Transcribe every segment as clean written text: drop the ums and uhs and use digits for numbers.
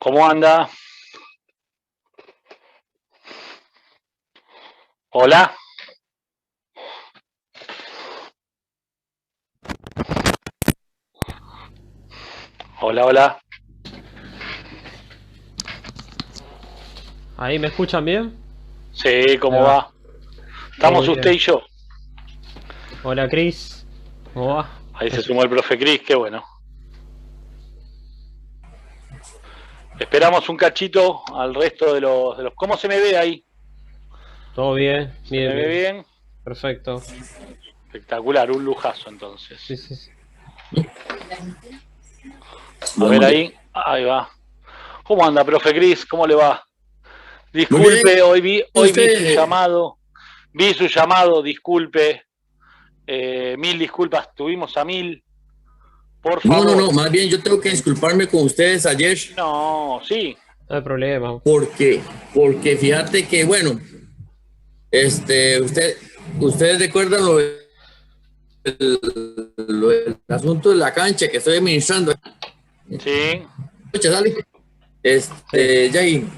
¿Cómo anda? Hola. Hola, hola. ¿Ahí me escuchan bien? Sí, Ahí ¿cómo va. va? Todo Estamos usted bien. y yo. Hola, Cris. ¿Cómo va? Ahí se Eso. sumó el profe Cris, qué bueno. Esperamos un cachito al resto de los... ¿Cómo se me ve ahí? Todo bien, ¿Se bien, me ve bien. bien? Perfecto. Espectacular, un lujazo entonces. Sí, sí, sí. A ver ahí. Ahí va. ¿Cómo anda, profe Cris? ¿Cómo le va? Muy bien, Disculpe, hoy vi su usted. llamado. Vi su llamado, disculpe. Mil disculpas, tuvimos a mil. Por No, favor. más bien yo tengo que disculparme con ustedes ayer No, sí. No hay problema. porque, fíjate que, bueno, usted, ustedes recuerdan el asunto de la cancha que estoy administrando. Sí, ¿Sale? Sí, Ya hay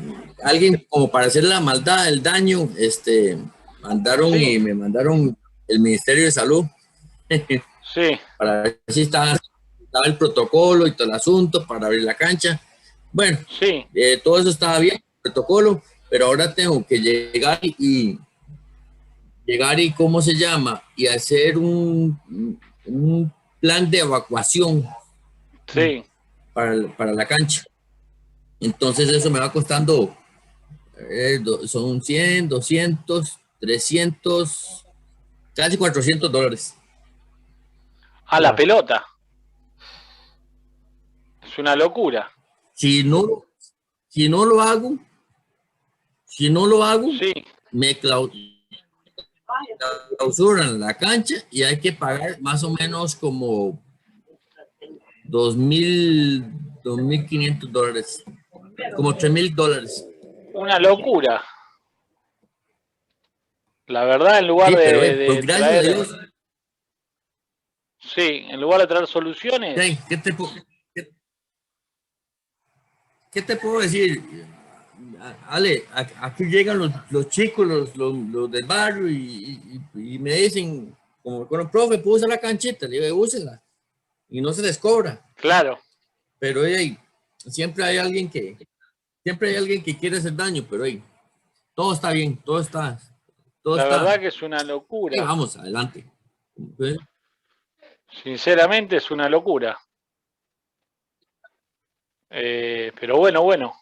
alguien como para hacer la maldad, el daño, sí, me mandaron el Ministerio de Salud sí. para ver si estaba el protocolo y todo el asunto para abrir la cancha. Bueno, Sí, todo eso estaba bien, protocolo, pero ahora tengo que ¿cómo se llama? Y hacer un plan de evacuación sí. para la cancha. Entonces eso me va costando, son 100, 200, 300, casi $400. A la claro. pelota. Es una locura. Si no, si no lo hago, si no lo hago, Sí. me clausuran la cancha y hay que pagar más o menos como 2,000, $2,500, como $3,000. Una locura. La verdad, en lugar Sí, pero pues de gracias a traer, Dios, sí, en lugar de traer soluciones, ¿qué qué- qué te puedo decir? Ale, aquí llegan los chicos, los del barrio y me dicen, como con el profe, ¿puedo usar la canchita? Le digo, úsela y no se les cobra. claro. Pero hey, siempre hay alguien que, siempre hay alguien que quiere hacer daño, pero hey, todo está bien, todo La verdad está, que es una ahí locura. vamos, adelante. ¿Ves? Sinceramente es una locura. Pero bueno, bueno.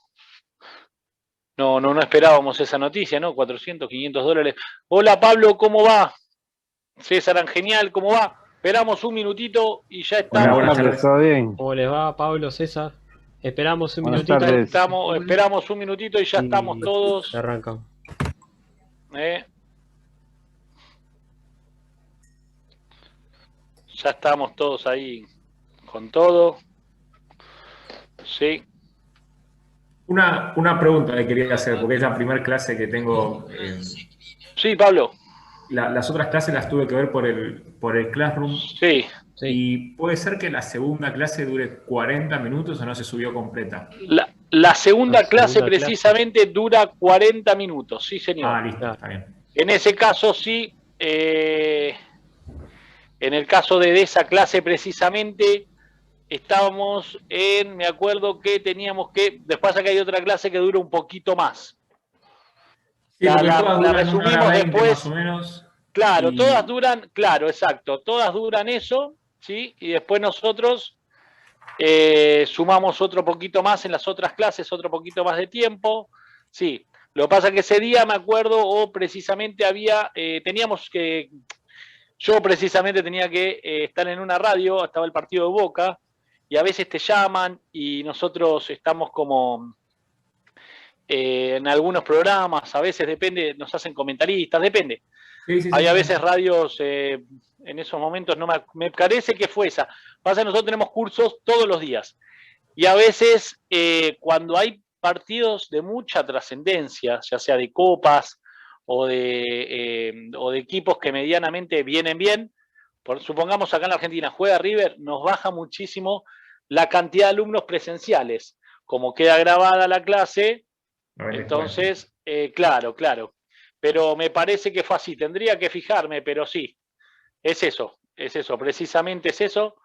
No esperábamos esa noticia, ¿no? 400, $500. Hola Pablo, ¿cómo va? César Angenial, ¿cómo va? Esperamos un minutito y ya Buenas estamos. Hola, tardes, ¿todo bien? ¿cómo les va, Pablo, César? Esperamos un Buenas minutito tardes. Esperamos un minutito y ya estamos y todos. arrancamos. ¿eh? Ya estamos todos ahí con todo. Sí. Una pregunta le quería hacer, porque es la primera clase que tengo. Sí, Pablo. Las otras clases las tuve que ver por el Classroom. Sí. Sí. ¿Y puede ser que la segunda clase dure 40 minutos o no se subió completa? La La segunda clase segunda clase. precisamente dura 40 minutos, sí señor. Ah, listo, Claro. está bien. En ese caso sí, en el caso de esa clase precisamente, estábamos me acuerdo que teníamos que, después acá hay otra clase que dura un poquito más. Sí, porque todas La duran 1 hora resumimos 20 más o después. menos. Claro, todas Y duran, claro, exacto, todas duran eso, ¿sí? Y después nosotros sumamos otro poquito más en las otras clases, otro poquito más de tiempo, sí. Lo que pasa es que ese día me acuerdo, o precisamente teníamos que, yo precisamente tenía que estar en una radio, estaba el partido de Boca, y a veces te llaman y nosotros estamos como en algunos programas, a veces depende, nos hacen comentaristas, depende. sí, sí, sí, Hay a está veces bien. radios, en esos momentos, no me parece que fue esa. Pasa que nosotros tenemos cursos todos los días. Y a veces, cuando hay partidos de mucha trascendencia, ya sea de copas o de equipos que medianamente vienen bien, supongamos acá en la Argentina juega River, nos baja muchísimo la cantidad de alumnos presenciales. como queda grabada la clase, A ver, entonces, claro. Pero me parece que fue así. Tendría que fijarme, pero sí. Es eso, precisamente es eso.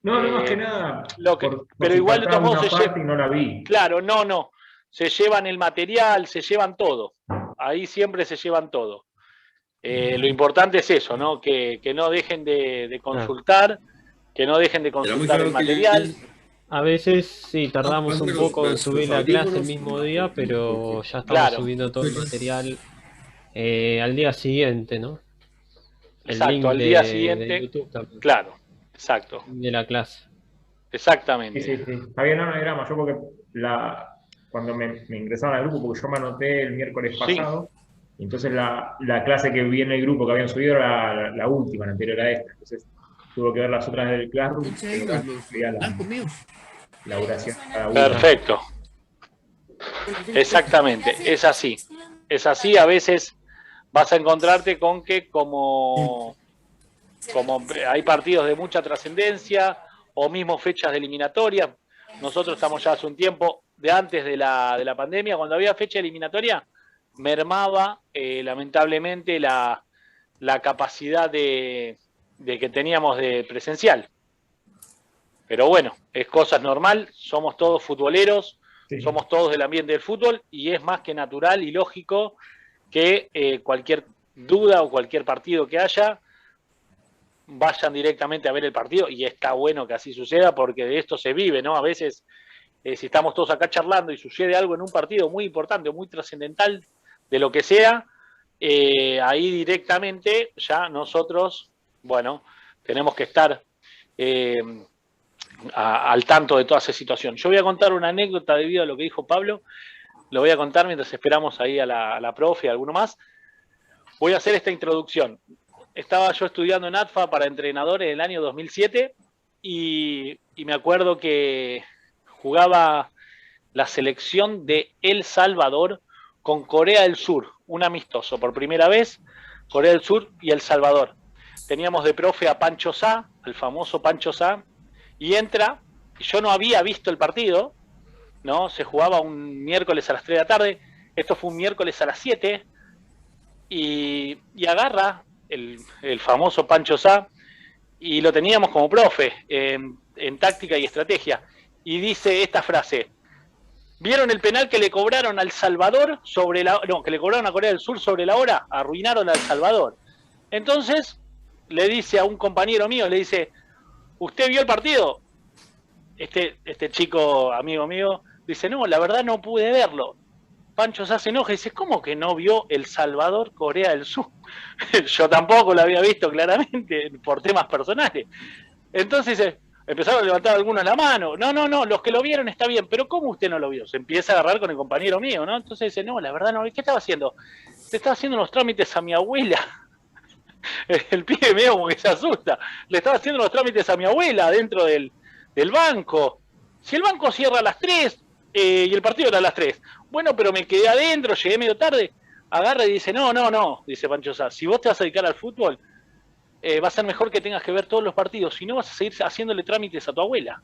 no, más que nada, por Pero si igual de todos faltaba modos una se parte y no la vi. Claro, no. Se llevan el material, se llevan todo. Ahí siempre se llevan todo. Lo importante es eso, ¿no? Que no dejen de consultar, que no dejen de consultar el material. A veces sí, tardamos un poco en subir la clase el audífonos, mismo día, pero ya estamos Claro. subiendo todo el material al día siguiente, ¿no? El Exacto, link al día de siguiente. YouTube también, Claro, exacto. de la clase. Exactamente. Sí. Está bien, no era más. Yo porque cuando me ingresaron al grupo, porque yo me anoté el miércoles pasado, y entonces la clase que vi en el grupo que habían subido era la última, la anterior a esta. Entonces tuve que ver las otras del Classroom, la duración de cada una. Perfecto. Exactamente, es así. Es así, a veces vas a encontrarte con que como hay partidos de mucha trascendencia o mismo fechas de eliminatoria, nosotros estamos ya hace un tiempo, de antes de la pandemia, cuando había fecha eliminatoria, mermaba lamentablemente la capacidad de que teníamos de presencial. Pero bueno, es cosa normal, somos todos futboleros, somos todos del ambiente del fútbol y es más que natural y lógico que cualquier duda o cualquier partido que haya, vayan directamente a ver el partido y está bueno que así suceda porque de esto se vive, ¿no? A veces, si estamos todos acá charlando y sucede algo en un partido muy importante o muy trascendental de lo que sea, ahí directamente ya nosotros, bueno, tenemos que estar al tanto de toda esa situación. Yo voy a contar una anécdota debido a lo que dijo Pablo, lo voy a contar mientras esperamos ahí a la profe y a alguno más. Voy a hacer esta introducción. Estaba yo estudiando en ATFA para entrenador en el año 2007 y me acuerdo que jugaba la selección de El Salvador con Corea del Sur, un amistoso por primera vez, Corea del Sur y El Salvador. Teníamos de profe a Pancho Sá, el famoso Pancho Sá, y entra, yo no había visto el partido, ¿no? Se jugaba un miércoles a las 3 de la tarde, esto fue un miércoles a las 7, y agarra el famoso Pancho Sá, y lo teníamos como profe en táctica y estrategia, y dice esta frase: ¿vieron el penal que le cobraron al Salvador que le cobraron a Corea del Sur sobre la hora? Arruinaron al Salvador. Entonces le dice a un compañero mío, le dice: ¿usted vio el partido? Este chico, amigo mío, dice: no, la verdad no pude verlo. Pancho se enoja y dice: ¿cómo que no vio El Salvador, Corea del Sur? Yo tampoco lo había visto claramente por temas personales. Entonces empezaron a levantar algunos la mano. No, los que lo vieron está bien, pero ¿cómo usted no lo vio? Se empieza a agarrar con el compañero mío, ¿no? Entonces dice: no, la verdad no. ¿Qué estaba haciendo? Le estaba haciendo los trámites a mi abuela. El pibe medio como que se asusta. Le estaba haciendo los trámites a mi abuela dentro del banco. Si el banco cierra a las 3 y el partido era a las 3. Bueno, pero me quedé adentro, llegué medio tarde. Agarra y dice: no, dice Pancho Sá, si vos te vas a dedicar al fútbol, va a ser mejor que tengas que ver todos los partidos, si no vas a seguir haciéndole trámites a tu abuela.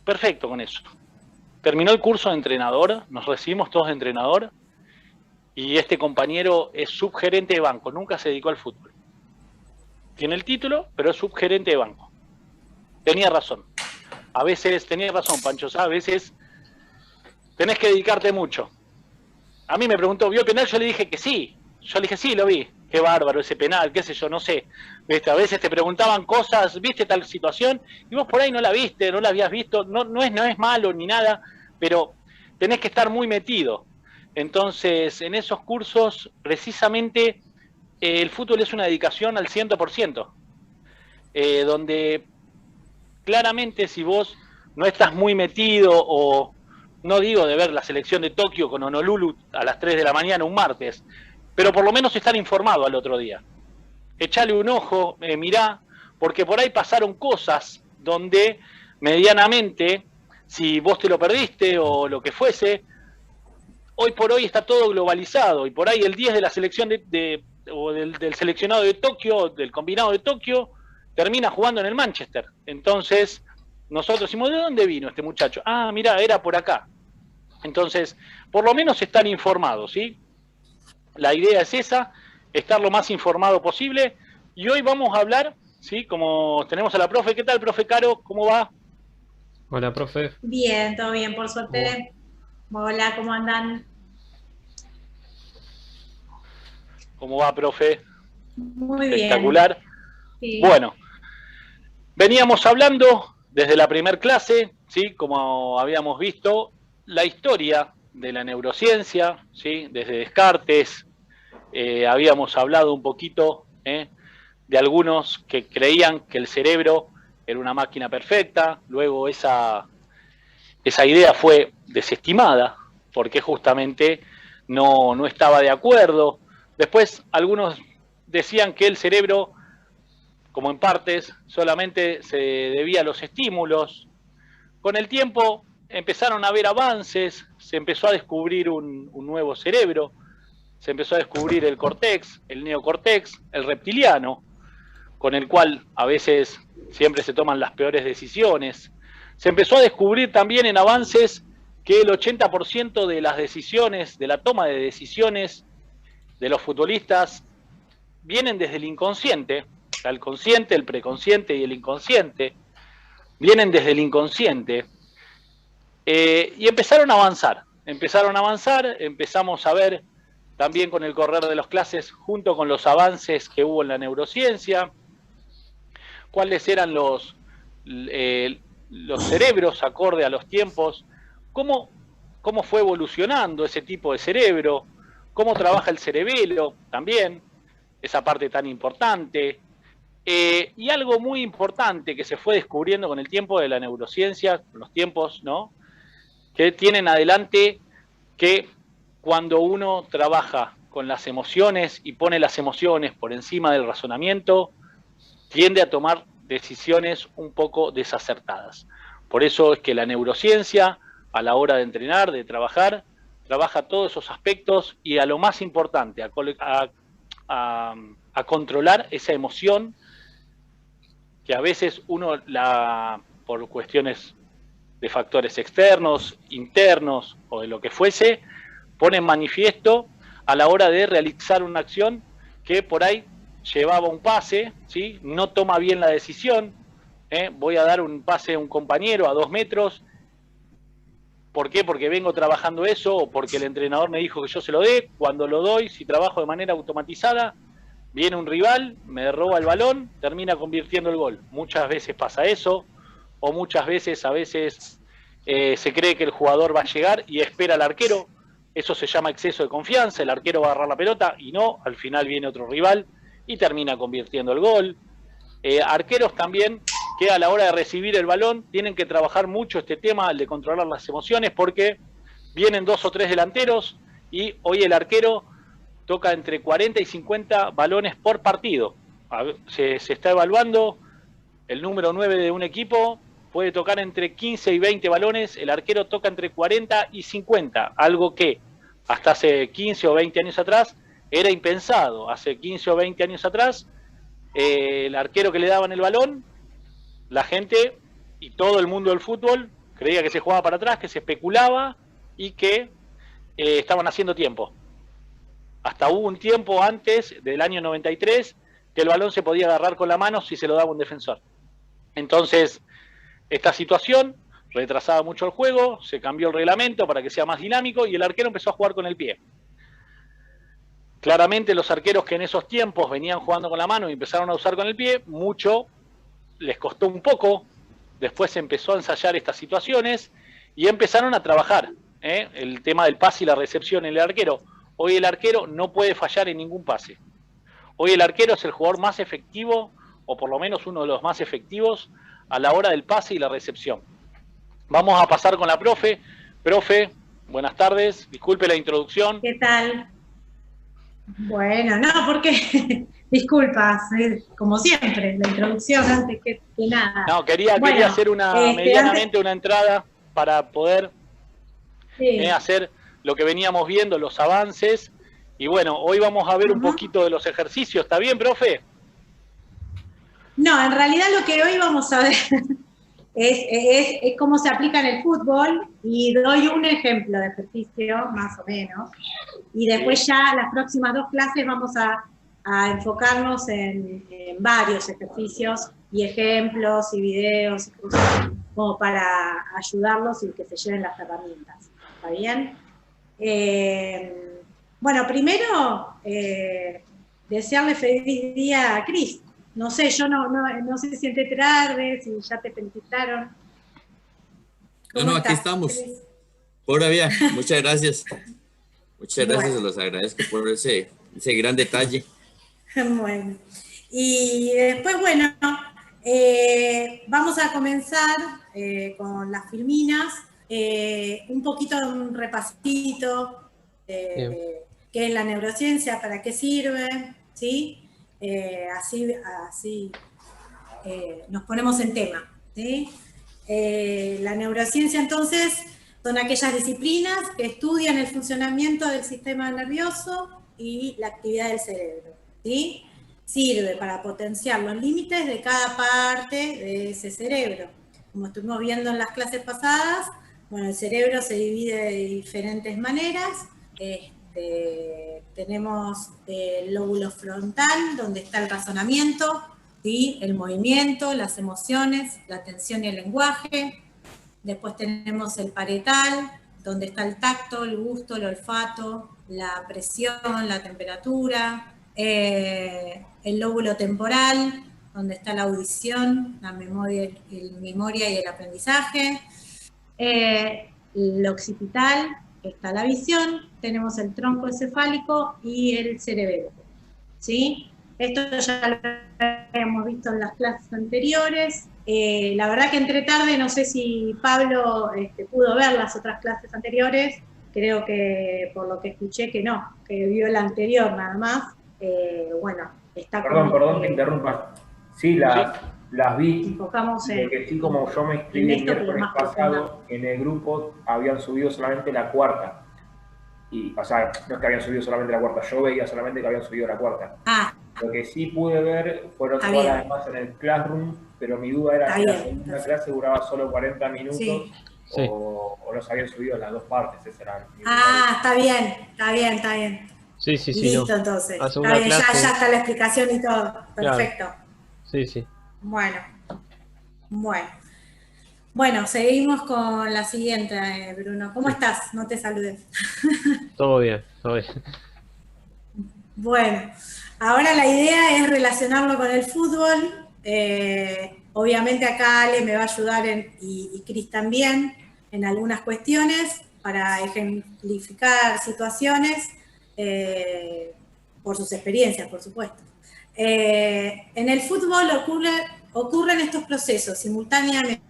Perfecto con eso. Terminó el curso de entrenador, nos recibimos todos de entrenador, y este compañero es subgerente de banco, nunca se dedicó al fútbol. Tiene el título, pero es subgerente de banco. Tenía razón. A veces, tenía razón, Pancho Sá, a veces tenés que dedicarte mucho. A mí me preguntó: ¿vio el penal? Yo le dije que sí. Yo le dije: sí, lo vi. Qué bárbaro ese penal, qué sé yo, no sé. ¿Viste? A veces te preguntaban cosas, ¿viste tal situación? Y vos por ahí no la viste, no la habías visto. No es malo ni nada, pero tenés que estar muy metido. Entonces, en esos cursos, precisamente, el fútbol es una dedicación al 100%. Donde claramente si vos no estás muy metido, o no digo de ver la selección de Tokio con Honolulu a las 3 de la mañana un martes, pero por lo menos estar informado al otro día. Echale un ojo, mirá, porque por ahí pasaron cosas donde medianamente, si vos te lo perdiste o lo que fuese, hoy por hoy está todo globalizado y por ahí el 10 de la selección o del seleccionado de Tokio, del combinado de Tokio, termina jugando en el Manchester. Entonces, nosotros decimos, ¿de dónde vino este muchacho? Ah, mira, era por acá. Entonces, por lo menos están informados, ¿sí? La idea es esa, estar lo más informado posible. Y hoy vamos a hablar, ¿sí? Como tenemos a la profe. ¿Qué tal, profe Caro? ¿Cómo va? Hola, profe. Bien, todo bien, por suerte. Hola, ¿cómo andan? ¿Cómo va, profe? Muy bien. Espectacular. Sí. Bueno, veníamos hablando desde la primer clase, ¿sí? Como habíamos visto, la historia de la neurociencia, ¿sí? Desde Descartes, habíamos hablado un poquito de algunos que creían que el cerebro era una máquina perfecta, luego esa idea fue desestimada porque justamente no estaba de acuerdo. Después algunos decían que el cerebro, como en partes, solamente se debía a los estímulos. Con el tiempo empezaron a haber avances, se empezó a descubrir un nuevo cerebro, se empezó a descubrir el córtex, el neocortex, el reptiliano, con el cual a veces siempre se toman las peores decisiones. Se empezó a descubrir también en avances que el 80% de las decisiones, de la toma de decisiones de los futbolistas, vienen desde el inconsciente. El consciente, el preconsciente y el inconsciente vienen desde el inconsciente. Y empezaron a avanzar, empezamos a ver también con el correr de las clases, junto con los avances que hubo en la neurociencia, cuáles eran los cerebros acorde a los tiempos, cómo fue evolucionando ese tipo de cerebro, cómo trabaja el cerebelo también, esa parte tan importante. Y algo muy importante que se fue descubriendo con el tiempo de la neurociencia, los tiempos, ¿no?, que tienen adelante, que cuando uno trabaja con las emociones y pone las emociones por encima del razonamiento, tiende a tomar decisiones un poco desacertadas. Por eso es que la neurociencia, a la hora de entrenar, de trabajar, trabaja todos esos aspectos y a lo más importante, a controlar esa emoción que a veces uno, por cuestiones de factores externos, internos o de lo que fuese, pone en manifiesto a la hora de realizar una acción que por ahí llevaba un pase, ¿sí? No toma bien la decisión, voy a dar un pase a un compañero a 2 metros, ¿por qué? Porque vengo trabajando eso o porque el entrenador me dijo que yo se lo dé. Cuando lo doy, si trabajo de manera automatizada, viene un rival, me roba el balón, termina convirtiendo el gol. Muchas veces pasa eso, o muchas veces, se cree que el jugador va a llegar y espera al arquero. Eso se llama exceso de confianza, el arquero va a agarrar la pelota y no, al final viene otro rival y termina convirtiendo el gol. Arqueros también que a la hora de recibir el balón tienen que trabajar mucho este tema, el de controlar las emociones, porque vienen 2 o 3 delanteros y hoy el arquero toca entre 40 y 50 balones por partido. Se está evaluando el número 9 de un equipo, puede tocar entre 15 y 20 balones, el arquero toca entre 40 y 50, algo que hasta hace 15 o 20 años atrás era impensado. Hace 15 o 20 años atrás, el arquero que le daban el balón, la gente y todo el mundo del fútbol creía que se jugaba para atrás, que se especulaba y que estaban haciendo tiempo. Hasta hubo un tiempo antes del año 93 que el balón se podía agarrar con la mano si se lo daba un defensor. Entonces, esta situación retrasaba mucho el juego, se cambió el reglamento para que sea más dinámico y el arquero empezó a jugar con el pie. Claramente los arqueros que en esos tiempos venían jugando con la mano y empezaron a usar con el pie, mucho les costó un poco, después se empezó a ensayar estas situaciones y empezaron a trabajar el tema del pase y la recepción en el arquero. Hoy el arquero no puede fallar en ningún pase. Hoy el arquero es el jugador más efectivo, o por lo menos uno de los más efectivos, a la hora del pase y la recepción. Vamos a pasar con la profe. Profe, buenas tardes, disculpe la introducción. ¿Qué tal? Bueno, no, porque disculpas, como siempre, la introducción antes que nada. No, quería hacer medianamente una entrada para poder hacer lo que veníamos viendo, los avances. Y bueno, hoy vamos a ver un poquito de los ejercicios. ¿Está bien, profe? No, en realidad lo que hoy vamos a ver es cómo se aplica en el fútbol, y doy un ejemplo de ejercicio, más o menos, y después ya las próximas 2 clases vamos a enfocarnos en varios ejercicios y ejemplos y videos y cosas como para ayudarlos y que se lleven las herramientas. ¿Está bien? Bueno, primero, desearle feliz día a Cris. No sé, yo no sé si entré tarde, si ya te felicitaron. No, aquí estamos. Cris? Pura vida, muchas gracias. Muchas gracias, Bueno. se los agradezco por ese gran detalle. Bueno, y después, bueno, vamos a comenzar con las filminas, un poquito de un repasito, qué es la neurociencia, para qué sirve, ¿sí? Así nos ponemos en tema, ¿sí? La neurociencia, entonces, son aquellas disciplinas que estudian el funcionamiento del sistema nervioso y la actividad del cerebro, ¿sí? Sirve para potenciar los límites de cada parte de ese cerebro. Como estuvimos viendo en las clases pasadas, bueno, el cerebro se divide de diferentes maneras. Tenemos el lóbulo frontal, donde está el razonamiento, ¿sí? El movimiento, las emociones, la atención y el lenguaje. Después tenemos el parietal, donde está el tacto, el gusto, el olfato, la presión, la temperatura. El lóbulo temporal, donde está la audición, la memoria y el aprendizaje. El occipital, está la visión. Tenemos el tronco encefálico y el cerebelo, ¿sí? Esto ya lo habíamos visto en las clases anteriores. La verdad que entré tarde, no sé si Pablo pudo ver las otras clases anteriores. Creo que por lo que escuché que no, que vio la anterior nada más. Bueno, está Perdón, te interrumpa. Sí, las vi. Enfocamos en, que sí, como yo me inscribí el miércoles pasado, en el grupo habían subido solamente la cuarta. Y, o sea, no es que habían subido solamente la cuarta, yo veía solamente que habían subido la cuarta. Lo que sí pude ver fueron todas las demás en el Classroom, pero mi duda era si la segunda clase duraba solo 40 minutos, sí, o los habían subido en las 2 partes. Esa era está bien. Sí. Listo, no. Entonces. Está bien, ya está la explicación y todo. Perfecto. Claro. Sí. Bueno, seguimos con la siguiente, Bruno. ¿Cómo estás? No te saludé. Todo bien. Bueno, ahora la idea es relacionarlo con el fútbol. Obviamente acá Ale me va a ayudar y Cris también en algunas cuestiones para ejemplificar situaciones por sus experiencias, por supuesto. En el fútbol ocurren estos procesos simultáneamente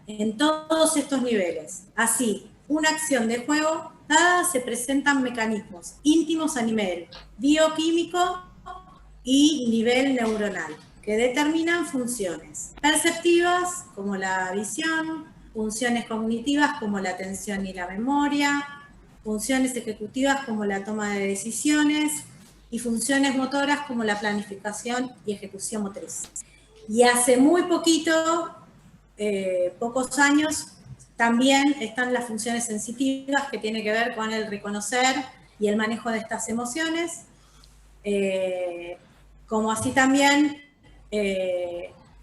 en todos estos niveles. Así, una acción de juego dada se presentan mecanismos íntimos a nivel bioquímico y nivel neuronal que determinan funciones perceptivas como la visión, funciones cognitivas como la atención y la memoria, funciones ejecutivas como la toma de decisiones y funciones motoras como la planificación y ejecución motriz. Y hace muy poquito, pocos años, también están las funciones sensitivas que tienen que ver con el reconocer y el manejo de estas emociones, como así también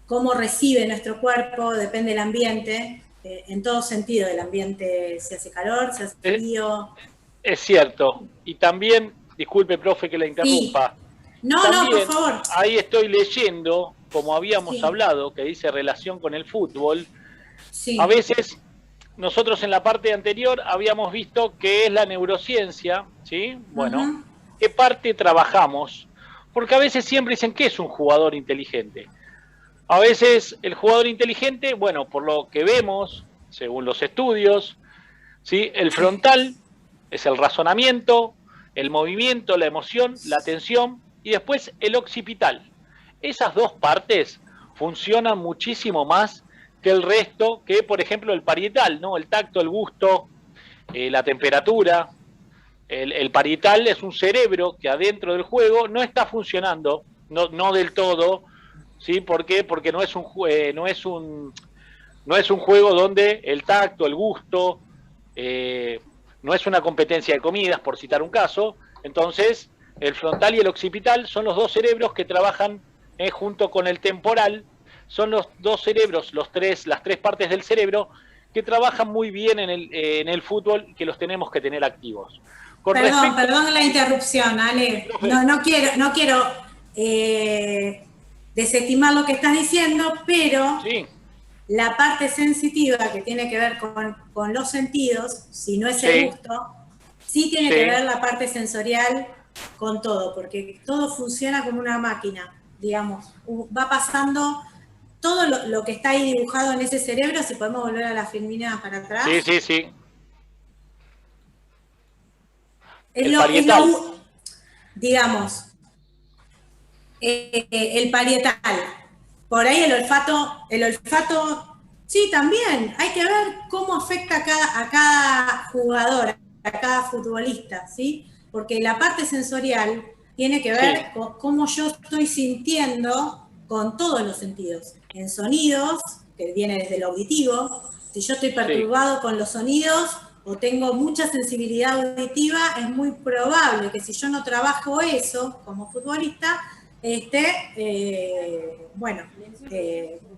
cómo recibe nuestro cuerpo, depende del ambiente, en todo sentido del ambiente, si hace calor, si hace frío. Es cierto, y también, disculpe, profe, que la interrumpa. Sí. No, por favor. Ahí estoy leyendo, como habíamos hablado, que dice relación con el fútbol. Sí. A veces, nosotros en la parte anterior habíamos visto qué es la neurociencia, ¿sí? Bueno, ¿qué parte trabajamos? Porque a veces siempre dicen, ¿qué es un jugador inteligente? A veces el jugador inteligente, bueno, por lo que vemos, según los estudios, ¿sí? El frontal es el razonamiento, el movimiento, la emoción, la atención, y después el occipital. Esas 2 partes funcionan muchísimo más que el resto, que por ejemplo el parietal, ¿no? El tacto, el gusto, la temperatura. El parietal es un cerebro que adentro del juego no está funcionando, no del todo, ¿sí? ¿Por qué? Porque no es un juego donde el tacto, el gusto, no es una competencia de comidas, por citar un caso. Entonces, el frontal y el occipital son los dos cerebros que trabajan junto con el temporal. Son los dos cerebros, las tres partes del cerebro que trabajan muy bien en el fútbol y que los tenemos que tener activos. Perdón la interrupción, Ale. No quiero desestimar lo que estás diciendo, pero sí, la parte sensitiva que tiene que ver con los sentidos, si no es el gusto, sí tiene que ver la parte sensorial con todo, porque todo funciona como una máquina, digamos. Va pasando todo lo que está ahí dibujado en ese cerebro, si podemos volver a la filmina para atrás. Sí. Digamos, el parietal. Por ahí el olfato, sí, también. Hay que ver cómo afecta a cada jugador, a cada futbolista, ¿sí? Porque la parte sensorial tiene que ver con cómo yo estoy sintiendo con todos los sentidos. En sonidos, que viene desde lo auditivo, si yo estoy perturbado con los sonidos o tengo mucha sensibilidad auditiva, es muy probable que si yo no trabajo eso como futbolista,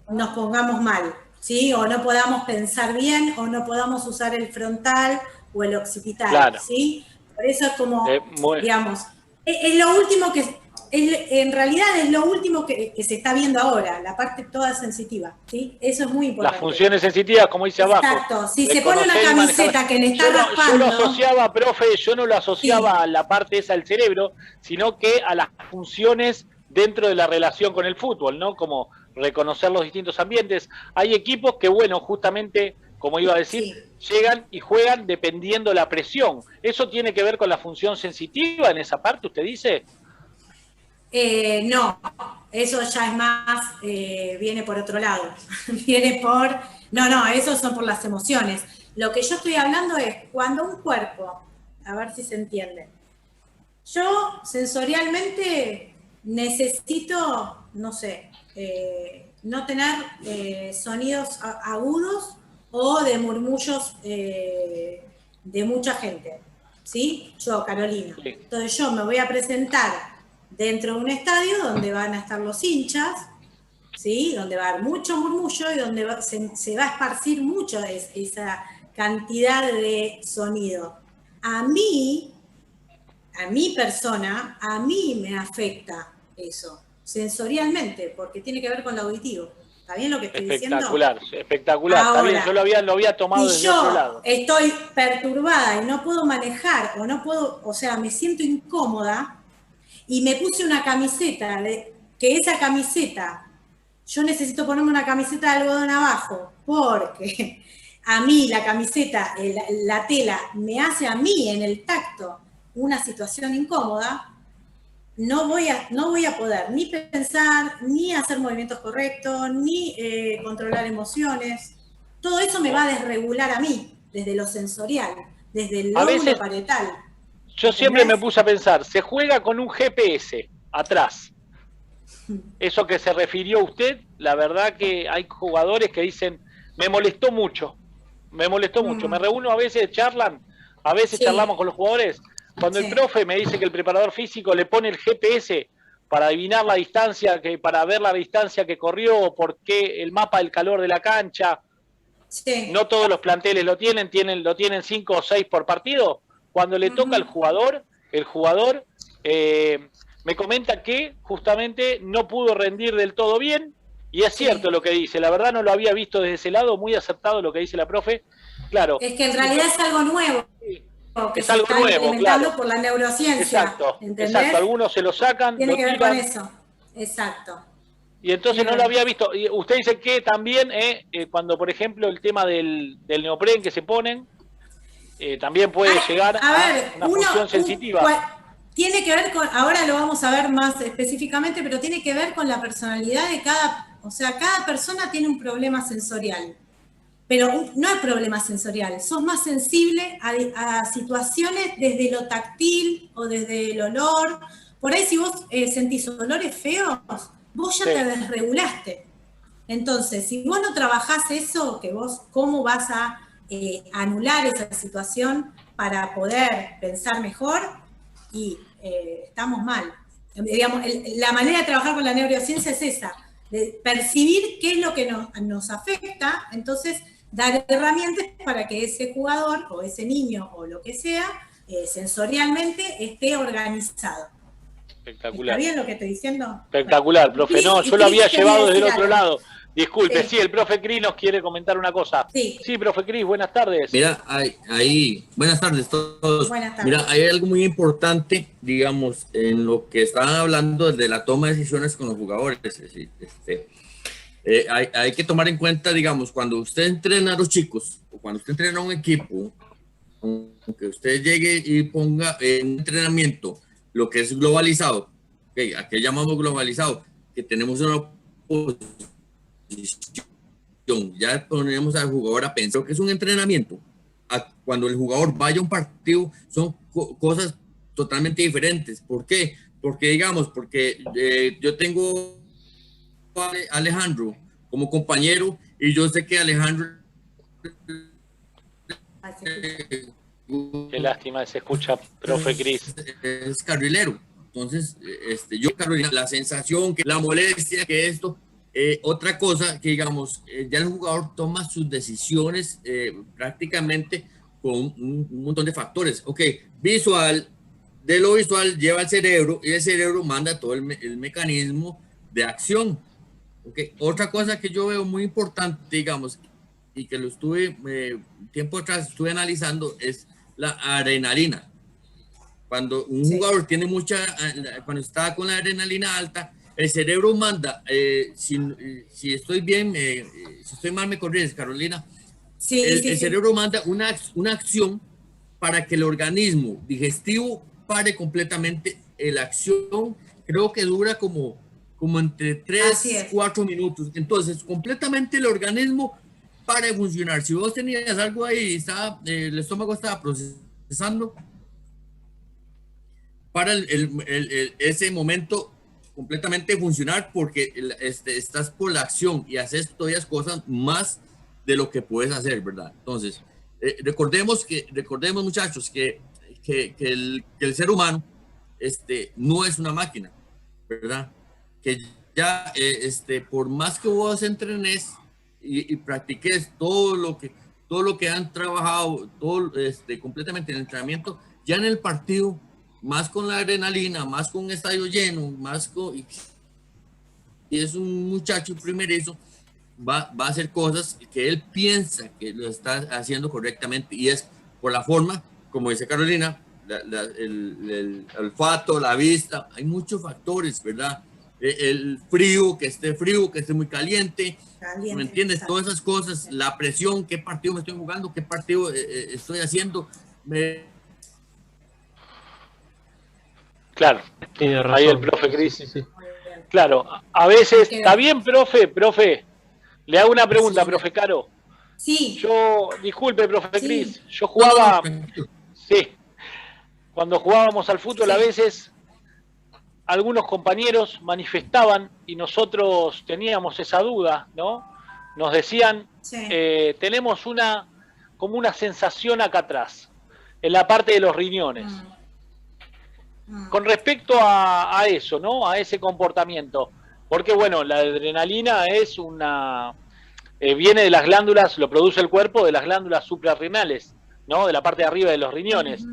nos pongamos mal, ¿sí? O no podamos pensar bien, o no podamos usar el frontal o el occipital, claro. ¿Sí? Por eso es como, digamos, es lo último en realidad es lo último que se está viendo ahora, la parte toda sensitiva, ¿sí? Eso es muy importante. Las funciones sensitivas, como dice abajo. Exacto, si se pone una camiseta que le está raspando... Yo lo asociaba, profe, yo no lo asociaba a la parte esa del cerebro, sino que a las funciones dentro de la relación con el fútbol, ¿no? Como reconocer los distintos ambientes. Hay equipos que, bueno, justamente, como iba a decir, llegan y juegan dependiendo la presión. ¿Eso tiene que ver con la función sensitiva en esa parte, usted dice? No, eso ya es más, viene por otro lado. Viene por... No, esos son por las emociones. Lo que yo estoy hablando es cuando un cuerpo, a ver si se entiende, yo sensorialmente necesito, no sé, no tener sonidos agudos o de murmullos de mucha gente, ¿sí? Yo, Carolina. Entonces yo me voy a presentar dentro de un estadio donde van a estar los hinchas, ¿sí? Donde va a haber mucho murmullo y donde se va a esparcir mucho esa cantidad de sonido. A mi persona, a mí me afecta eso, sensorialmente, porque tiene que ver con lo auditivo. ¿Está bien lo que estoy diciendo? Espectacular. Ahora, está bien, yo lo había tomado desde otro lado. Si yo estoy perturbada y no puedo manejar, o sea, me siento incómoda, y me puse una camiseta, que esa camiseta, yo necesito ponerme una camiseta de algodón abajo, porque a mí la camiseta, la tela, me hace a mí en el tacto una situación incómoda, no voy a poder ni pensar, ni hacer movimientos correctos, ni controlar emociones. Todo eso me va a desregular a mí, desde lo sensorial, desde el lóbulo parietal. Yo siempre me puse a pensar, se juega con un GPS atrás. Eso que se refirió usted, la verdad que hay jugadores que dicen, me molestó mucho. Me reúno a veces, charlamos con los jugadores. Cuando el profe me dice que el preparador físico le pone el GPS para adivinar la distancia, para ver la distancia que corrió, por qué el mapa del calor de la cancha. No todos los planteles lo tienen 5 o 6 por partido. Cuando le toca al jugador, el jugador me comenta que justamente no pudo rendir del todo bien, y es cierto lo que dice, la verdad no lo había visto desde ese lado, muy acertado lo que dice la profe, claro. Es que en realidad es algo nuevo, que es algo nuevo, claro. Por la neurociencia. Exacto, algunos se lo sacan, tiene que ver con eso, exacto. Y entonces no lo había visto, y usted dice que también cuando por ejemplo el tema del neopren que se ponen, también puede llegar a una función sensitiva. Tiene que ver con, ahora lo vamos a ver más específicamente, pero tiene que ver con la personalidad de cada persona tiene un problema sensorial. Pero no es problema sensorial, sos más sensible a situaciones desde lo táctil o desde el olor. Por ahí si vos sentís olores feos, vos ya Sí. te desregulaste. Entonces, si vos no trabajás eso, que vos cómo vas a anular esa situación para poder pensar mejor, y estamos mal. Digamos, la manera de trabajar con la neurociencia es esa, de percibir qué es lo que nos afecta, entonces dar herramientas para que ese jugador o ese niño o lo que sea, sensorialmente esté organizado. Espectacular. ¿Está bien lo que estoy diciendo? Espectacular, profe. No, Cris, yo lo había quería llevado desde el decir otro algo. lado. Disculpe, Sí. sí, el profe Cris nos quiere comentar una cosa. Sí. Sí, profe Cris, buenas tardes. Mira, ahí, buenas tardes a todos. Buenas tardes. Mira, hay algo muy importante, digamos, en lo que estaban hablando de la toma de decisiones con los jugadores. Es decir, hay que tomar en cuenta, digamos, cuando usted entrena a los chicos o cuando usted entrena a un equipo, aunque usted llegue y ponga en un entrenamiento lo que es globalizado, okay, ¿a qué llamamos globalizado? Que tenemos una posición, ya ponemos al jugador a pensar que es un entrenamiento. Cuando el jugador vaya a un partido, son cosas totalmente diferentes. ¿Por qué? Porque, digamos, yo tengo a Alejandro como compañero y yo sé que Alejandro Qué lástima, se escucha, profe Cris. es carrilero. Entonces, yo, Carolina, la sensación, que la molestia, que esto, otra cosa que, digamos, ya el jugador toma sus decisiones prácticamente con un montón de factores. Ok, visual, de lo visual lleva al cerebro y el cerebro manda todo el mecanismo de acción. Okay. Otra cosa que yo veo muy importante, digamos, y que lo estuve tiempo atrás, estuve analizando, es la adrenalina. Cuando un jugador tiene cuando está con la adrenalina alta, el cerebro manda, si estoy bien, si estoy mal me corriges, Carolina, Sí, el cerebro manda una acción para que el organismo digestivo pare completamente. La acción creo que dura como entre 3, 4 minutos. Entonces, completamente el organismo para de funcionar. Si vos tenías algo ahí, el estómago estaba procesando, para ese momento completamente funcionar, porque estás por la acción y haces todas cosas más de lo que puedes hacer, ¿verdad? Entonces, recordemos muchachos, que el ser humano no es una máquina, ¿verdad? Que ya, por más que vos entrenes y practiques todo lo que han trabajado, completamente en el entrenamiento, ya en el partido, más con la adrenalina, más con un estadio lleno, y es un muchacho primerizo, va a hacer cosas que él piensa que lo está haciendo correctamente, y es por la forma, como dice Carolina, el olfato, la vista, hay muchos factores, ¿verdad? El frío, que esté muy caliente, ¿me entiendes? Todas esas cosas, la presión, qué partido me estoy jugando, qué partido estoy haciendo. Claro, tiene razón. ahí el profe Cris. Sí. Claro, a veces, ¿está bien, profe? Le hago una pregunta, profe Caro. Sí. Disculpe, profe Cris, yo jugaba, sí, cuando jugábamos al fútbol a veces algunos compañeros manifestaban y nosotros teníamos esa duda, ¿no? Nos decían, tenemos como una sensación acá atrás, en la parte de los riñones. Con respecto a eso, ¿no? A ese comportamiento. Porque, bueno, la adrenalina es viene de las glándulas, lo produce el cuerpo, de las glándulas suprarrenales, ¿no? De la parte de arriba de los riñones.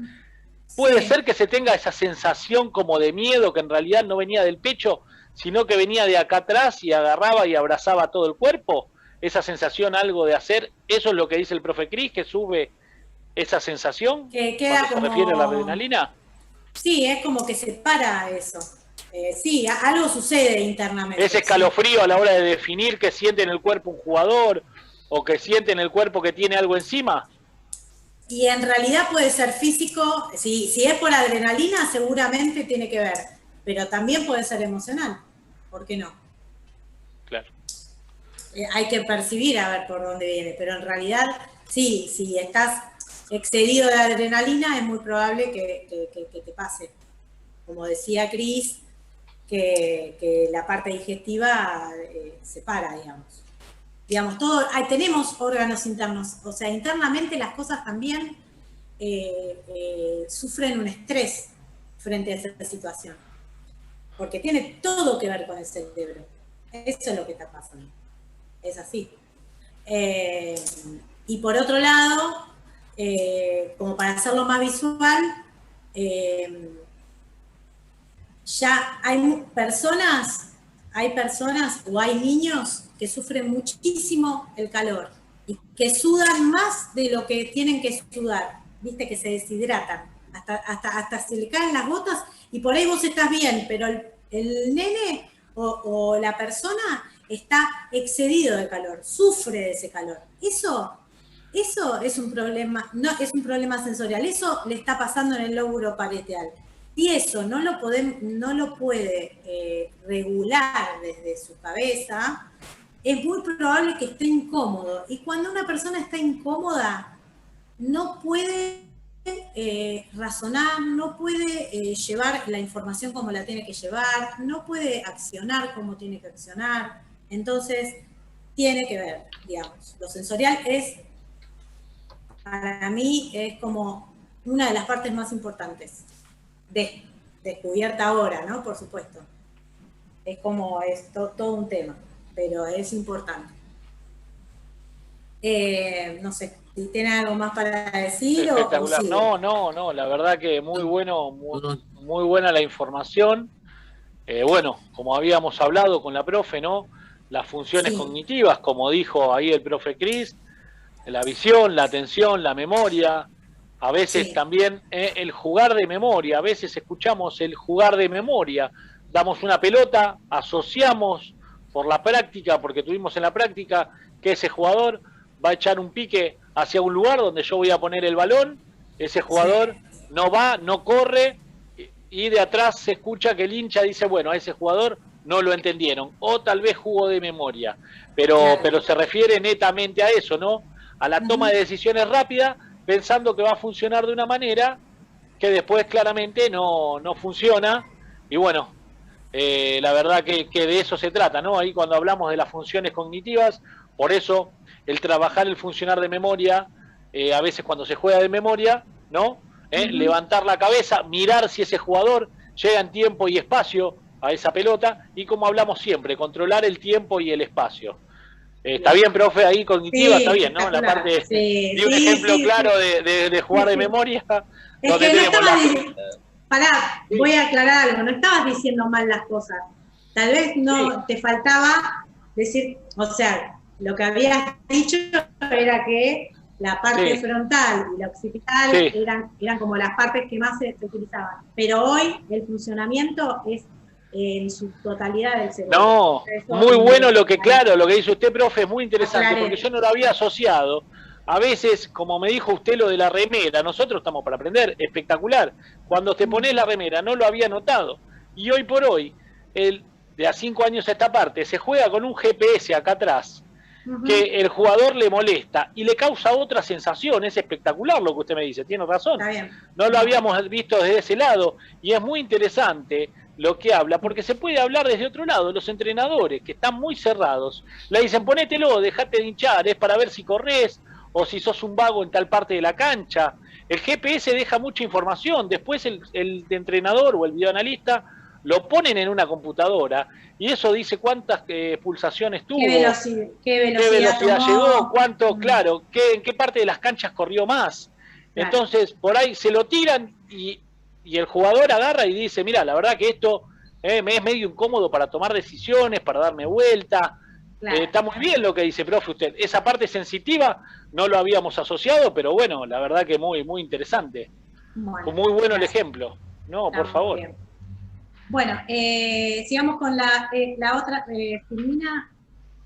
Puede ser que se tenga esa sensación como de miedo, que en realidad no venía del pecho, sino que venía de acá atrás y agarraba y abrazaba todo el cuerpo. Esa sensación, algo de hacer, eso es lo que dice el profe Cris, que sube esa sensación, que queda cuando se refiere a la adrenalina. Sí, es como que se para eso. Sí, algo sucede internamente. Ese escalofrío a la hora de definir que siente en el cuerpo un jugador o que siente en el cuerpo que tiene algo encima. Y en realidad puede ser físico, si es por adrenalina seguramente tiene que ver, pero también puede ser emocional, ¿por qué no? Claro. Hay que percibir a ver por dónde viene, pero en realidad sí, si estás excedido de adrenalina es muy probable que te pase. Como decía Cris, que la parte digestiva se para, digamos, todo, tenemos órganos internos, o sea, internamente las cosas también sufren un estrés frente a esa situación, porque tiene todo que ver con el cerebro. Eso es lo que está pasando, es así. Y por otro lado, como para hacerlo más visual, ya hay personas o hay niños que sufren muchísimo el calor y que sudan más de lo que tienen que sudar, viste, que se deshidratan, hasta se le caen las botas y por ahí vos estás bien, pero el nene o la persona está excedido de calor, sufre de ese calor. Eso es un problema, no es un problema sensorial, eso le está pasando en el lóbulo parietal. Y eso no lo puede regular desde su cabeza, es muy probable que esté incómodo. Y cuando una persona está incómoda, no puede razonar, no puede llevar la información como la tiene que llevar, no puede accionar como tiene que accionar. Entonces, tiene que ver, digamos. Lo sensorial para mí, es como una de las partes más importantes. Descubierta ahora, ¿no? Por supuesto. Es como, todo un tema, pero es importante. No sé, si tiene algo más para decir. Espectacular. No, la verdad que muy bueno, muy buena la información. Bueno, como habíamos hablado con la profe, ¿no? Las funciones cognitivas, como dijo ahí el profe Cris, la visión, la atención, la memoria, a veces también el jugar de memoria, a veces escuchamos el jugar de memoria, damos una pelota, asociamos por la práctica, porque tuvimos en la práctica que ese jugador va a echar un pique hacia un lugar donde yo voy a poner el balón, ese jugador no va, no corre, y de atrás se escucha que el hincha dice, bueno, a ese jugador no lo entendieron, o tal vez jugó de memoria, pero se refiere netamente a eso, ¿no? A la toma de decisiones rápida, pensando que va a funcionar de una manera que después claramente no funciona, y bueno, la verdad que de eso se trata, ¿no? Ahí cuando hablamos de las funciones cognitivas, por eso el trabajar el funcionar de memoria, a veces cuando se juega de memoria, ¿no? Levantar la cabeza, mirar si ese jugador llega en tiempo y espacio a esa pelota, y como hablamos siempre, controlar el tiempo y el espacio. Está bien, profe, ahí cognitiva, está bien, ¿no? La parte de un ejemplo claro de jugar de memoria. Es que no estabas pará, voy a aclarar algo, no estabas diciendo mal las cosas. Tal vez no te faltaba decir, o sea, lo que habías dicho era que la parte frontal y la occipital eran como las partes que más se utilizaban. Pero hoy el funcionamiento es en su totalidad del cerebro. No, muy bueno lo que dice usted, profe, es muy interesante, porque yo no lo había asociado. A veces, como me dijo usted lo de la remera, nosotros estamos para aprender, espectacular. Cuando te pones la remera, no lo había notado. Y hoy por hoy, de a 5 años a esta parte, se juega con un GPS acá atrás, que el jugador le molesta y le causa otra sensación. Es espectacular lo que usted me dice, tiene razón. No lo habíamos visto desde ese lado, y es muy interesante lo que habla, porque se puede hablar desde otro lado. Los entrenadores que están muy cerrados le dicen, ponételo, dejate de hinchar, es para ver si corres o si sos un vago en tal parte de la cancha. El GPS deja mucha información, después el entrenador o el videoanalista lo ponen en una computadora y eso dice cuántas pulsaciones tuvo, qué velocidad llegó, cuánto, en qué parte de las canchas corrió más. Entonces, por ahí se lo tiran y el jugador agarra y dice, mira, la verdad que esto me es medio incómodo para tomar decisiones, para darme vuelta. Está muy bien lo que dice, profe, usted. Esa parte sensitiva no lo habíamos asociado, pero bueno, la verdad que muy, muy interesante. Muy bueno el ejemplo. No, por favor. Bien. Bueno, sigamos con la otra. Filmina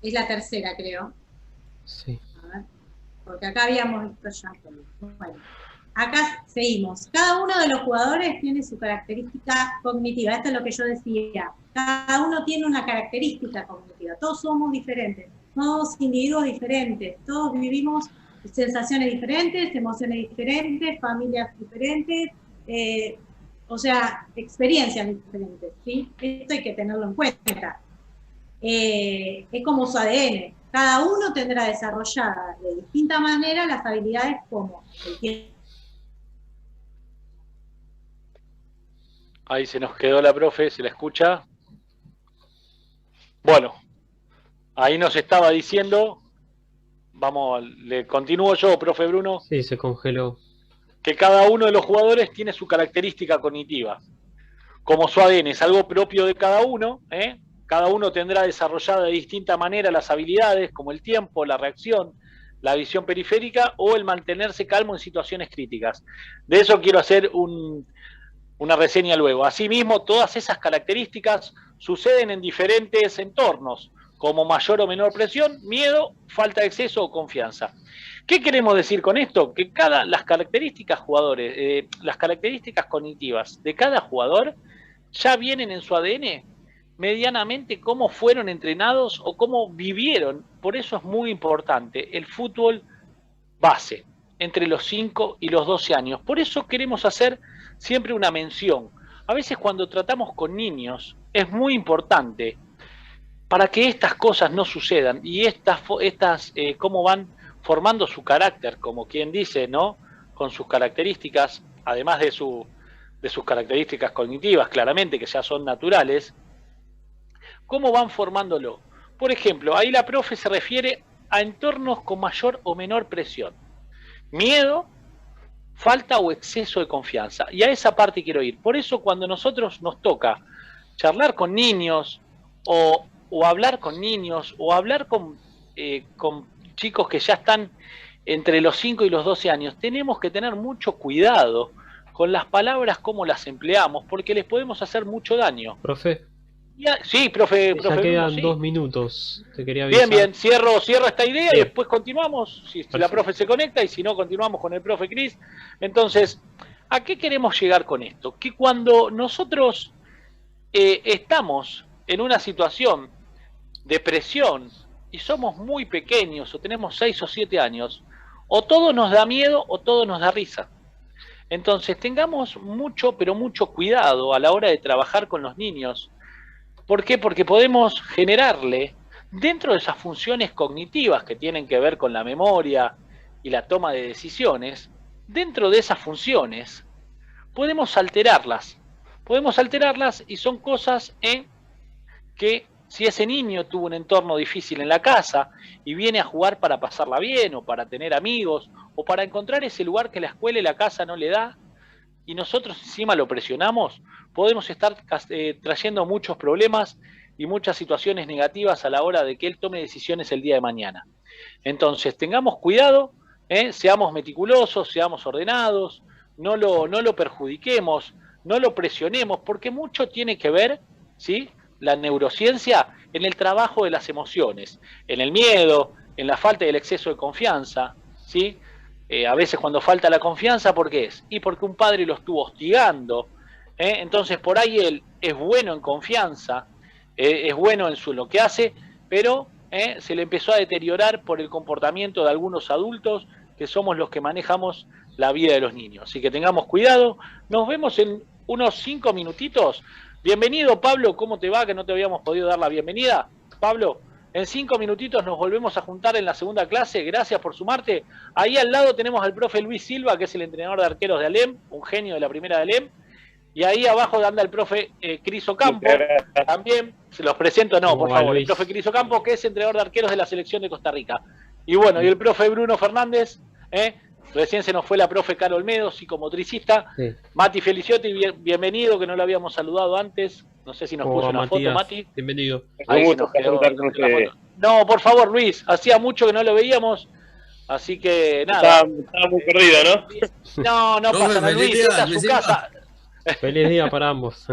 es la tercera, creo. Sí. A ver, porque acá habíamos visto ya. Bueno. Acá seguimos. Cada uno de los jugadores tiene su característica cognitiva. Esto es lo que yo decía. Cada uno tiene una característica cognitiva. Todos somos diferentes. Todos individuos diferentes. Todos vivimos sensaciones diferentes, emociones diferentes, familias diferentes. o sea, experiencias diferentes, ¿sí? Esto hay que tenerlo en cuenta. Es como su ADN. Cada uno tendrá desarrollada de distinta manera las habilidades como el tiempo. Ahí se nos quedó la profe, ¿se la escucha? Bueno, ahí nos estaba diciendo, vamos, le continúo yo, profe Bruno. Sí, se congeló. Que cada uno de los jugadores tiene su característica cognitiva. Como su ADN es algo propio de cada uno, cada uno tendrá desarrollada de distinta manera las habilidades, como el tiempo, la reacción, la visión periférica o el mantenerse calmo en situaciones críticas. De eso quiero hacer una reseña luego. Asimismo, todas esas características suceden en diferentes entornos, como mayor o menor presión, miedo, falta de exceso o confianza. ¿Qué queremos decir con esto? Que las características las características cognitivas de cada jugador ya vienen en su ADN medianamente cómo fueron entrenados o cómo vivieron. Por eso es muy importante el fútbol base entre los 5 y los 12 años. Por eso queremos hacer siempre una mención. A veces cuando tratamos con niños es muy importante para que estas cosas no sucedan y cómo van formando su carácter, como quien dice, ¿no? Con sus características, además de sus características cognitivas, claramente, que ya son naturales, cómo van formándolo. Por ejemplo, ahí la profe se refiere a entornos con mayor o menor presión. Miedo, falta o exceso de confianza. Y a esa parte quiero ir. Por eso cuando nosotros nos toca charlar con niños o hablar con niños o hablar con chicos que ya están entre los 5 y los 12 años, tenemos que tener mucho cuidado con las palabras, cómo las empleamos, porque les podemos hacer mucho daño. Profe. Sí, profe. Ya quedan sí. 2 minutos. Te quería avisar. Bien, cierro esta idea Sí. Y después continuamos, si la profe se conecta, y si no, continuamos con el profe Cris. Entonces, ¿a qué queremos llegar con esto? Que cuando nosotros estamos en una situación de presión y somos muy pequeños o tenemos 6 o 7 años, o todo nos da miedo o todo nos da risa. Entonces tengamos mucho, pero mucho cuidado a la hora de trabajar con los niños. ¿Por qué? Porque podemos generarle, dentro de esas funciones cognitivas que tienen que ver con la memoria y la toma de decisiones, dentro de esas funciones podemos alterarlas y son cosas que si ese niño tuvo un entorno difícil en la casa y viene a jugar para pasarla bien o para tener amigos o para encontrar ese lugar que la escuela y la casa no le da y nosotros encima lo presionamos, podemos estar trayendo muchos problemas y muchas situaciones negativas a la hora de que él tome decisiones el día de mañana. Entonces tengamos cuidado, seamos meticulosos, seamos ordenados, no lo perjudiquemos, no lo presionemos, porque mucho tiene que ver, ¿sí?, la neurociencia en el trabajo de las emociones, en el miedo, en la falta y el exceso de confianza, ¿sí? A veces cuando falta la confianza, ¿por qué es? Y porque un padre lo estuvo hostigando, entonces por ahí él es bueno en confianza, es bueno en lo que hace, pero se le empezó a deteriorar por el comportamiento de algunos adultos que somos los que manejamos la vida de los niños. Así que tengamos cuidado, nos vemos en unos 5 minutitos. Bienvenido, Pablo, ¿cómo te va? Que no te habíamos podido dar la bienvenida. Pablo, en 5 minutitos nos volvemos a juntar en la segunda clase. Gracias por sumarte. Ahí al lado tenemos al profe Luis Silva, que es el entrenador de arqueros de ALEM, un genio de la primera de ALEM. Y ahí abajo anda el profe Cris Ocampo. También, se los presento, no, por favor. El profe Cris Ocampo, que es entrenador de arqueros de la selección de Costa Rica. Y bueno, y el profe Bruno Fernández, recién se nos fue la profe Caro Olmedo, psicomotricista. Sí. Mati Feliciotti, bienvenido, que no lo habíamos saludado antes. No sé si nos puso una foto, Mati. Bienvenido. Ahí se nos quedó la foto. No, por favor, Luis, hacía mucho que no lo veíamos. Así que nada. Estaba muy perdido, ¿no? No pasa nada, Luis, esta es su casa. Feliz día para ambos.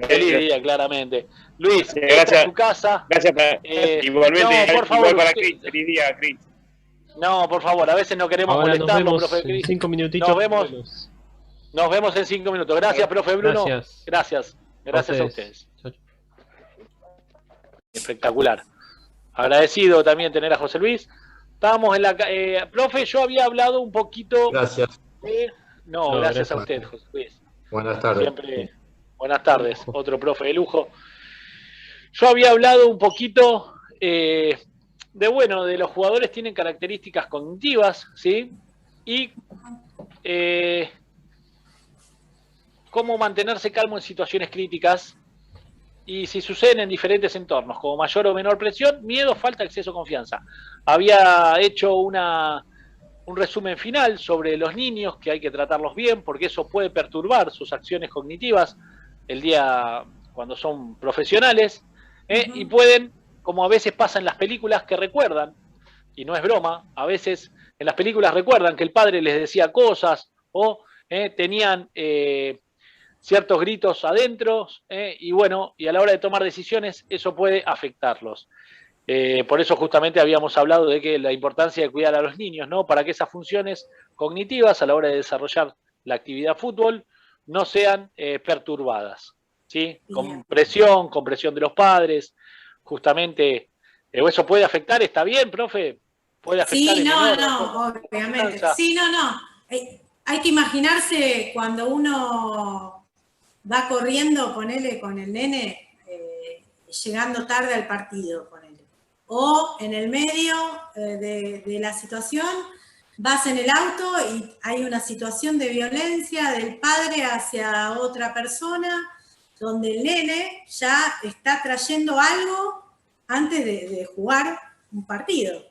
Feliz día, claramente. Luis, gracias, esta es tu casa. Gracias, igualmente. No, por favor, igual para Cris. Feliz día, Cris. No, por favor, a veces no queremos ahora molestarlo, nos vemos profe Cris. En 5 minutitos. Nos vemos en 5 minutos. Gracias, profe Bruno. Gracias a ustedes. Espectacular. Agradecido también tener a José Luis. Estábamos en la... profe, yo había hablado un poquito... Gracias. No, gracias a usted, José Luis. Buenas tardes. Siempre, buenas tardes, otro profe de lujo. Yo había hablado un poquito de los jugadores tienen características cognitivas, ¿sí? Y cómo mantenerse calmo en situaciones críticas y si suceden en diferentes entornos, como mayor o menor presión, miedo, falta, exceso, confianza. Había hecho un resumen final sobre los niños, que hay que tratarlos bien, porque eso puede perturbar sus acciones cognitivas el día cuando son profesionales, y pueden, como a veces pasa en las películas, que recuerdan, y no es broma, a veces en las películas recuerdan que el padre les decía cosas, o tenían ciertos gritos adentro, y bueno, y a la hora de tomar decisiones, eso puede afectarlos. Por eso justamente habíamos hablado de que la importancia de cuidar a los niños, ¿no? Para que esas funciones cognitivas a la hora de desarrollar la actividad fútbol no sean perturbadas, ¿sí? Con presión de los padres, justamente, eso puede afectar, ¿está bien, profe? Puede afectar Sí, el no, menor, obviamente. Sí, no. Hay que imaginarse cuando uno va corriendo, ponele con el nene, llegando tarde al partido, ponele. O en el medio de la situación, vas en el auto y hay una situación de violencia del padre hacia otra persona, donde el nene ya está trayendo algo antes de jugar un partido.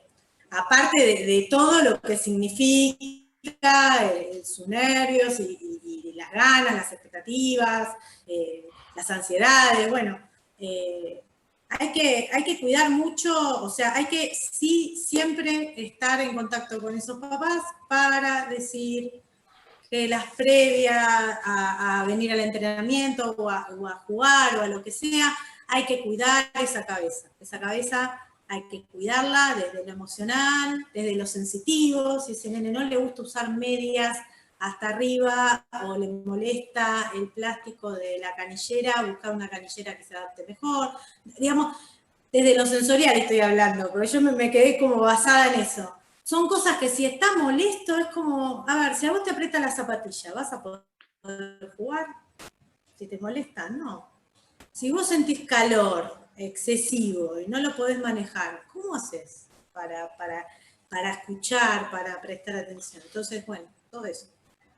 Aparte de todo lo que significa sus nervios y las ganas, las expectativas, las ansiedades, bueno, hay que cuidar mucho, o sea, hay que sí siempre estar en contacto con esos papás para decir que las previas a venir al entrenamiento o a jugar o a lo que sea, hay que cuidar esa cabeza hay que cuidarla desde lo emocional, desde lo sensitivo, si a ese nene no le gusta usar medias hasta arriba o le molesta el plástico de la canillera, buscar una canillera que se adapte mejor. Digamos, desde lo sensorial estoy hablando, porque yo me quedé como basada en eso. Son cosas que si está molesto es como, a ver, si a vos te aprieta la zapatilla, ¿vas a poder jugar? Si te molesta, no. Si vos sentís calor excesivo y no lo podés manejar, ¿cómo haces para escuchar, para prestar atención? Entonces, bueno, todo eso.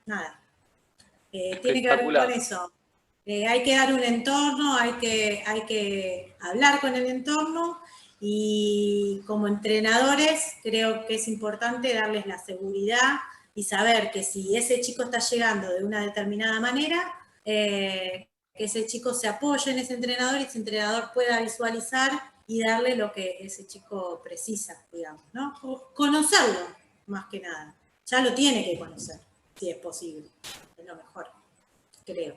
Nada. Tiene que ver con eso. Hay que dar un entorno, hay que hablar con el entorno y como entrenadores creo que es importante darles la seguridad y saber que si ese chico está llegando de una determinada manera, que ese chico se apoye en ese entrenador y ese entrenador pueda visualizar y darle lo que ese chico precisa, digamos, ¿no? O conocerlo, más que nada. Ya lo tiene que conocer, si es posible. Es lo mejor, creo.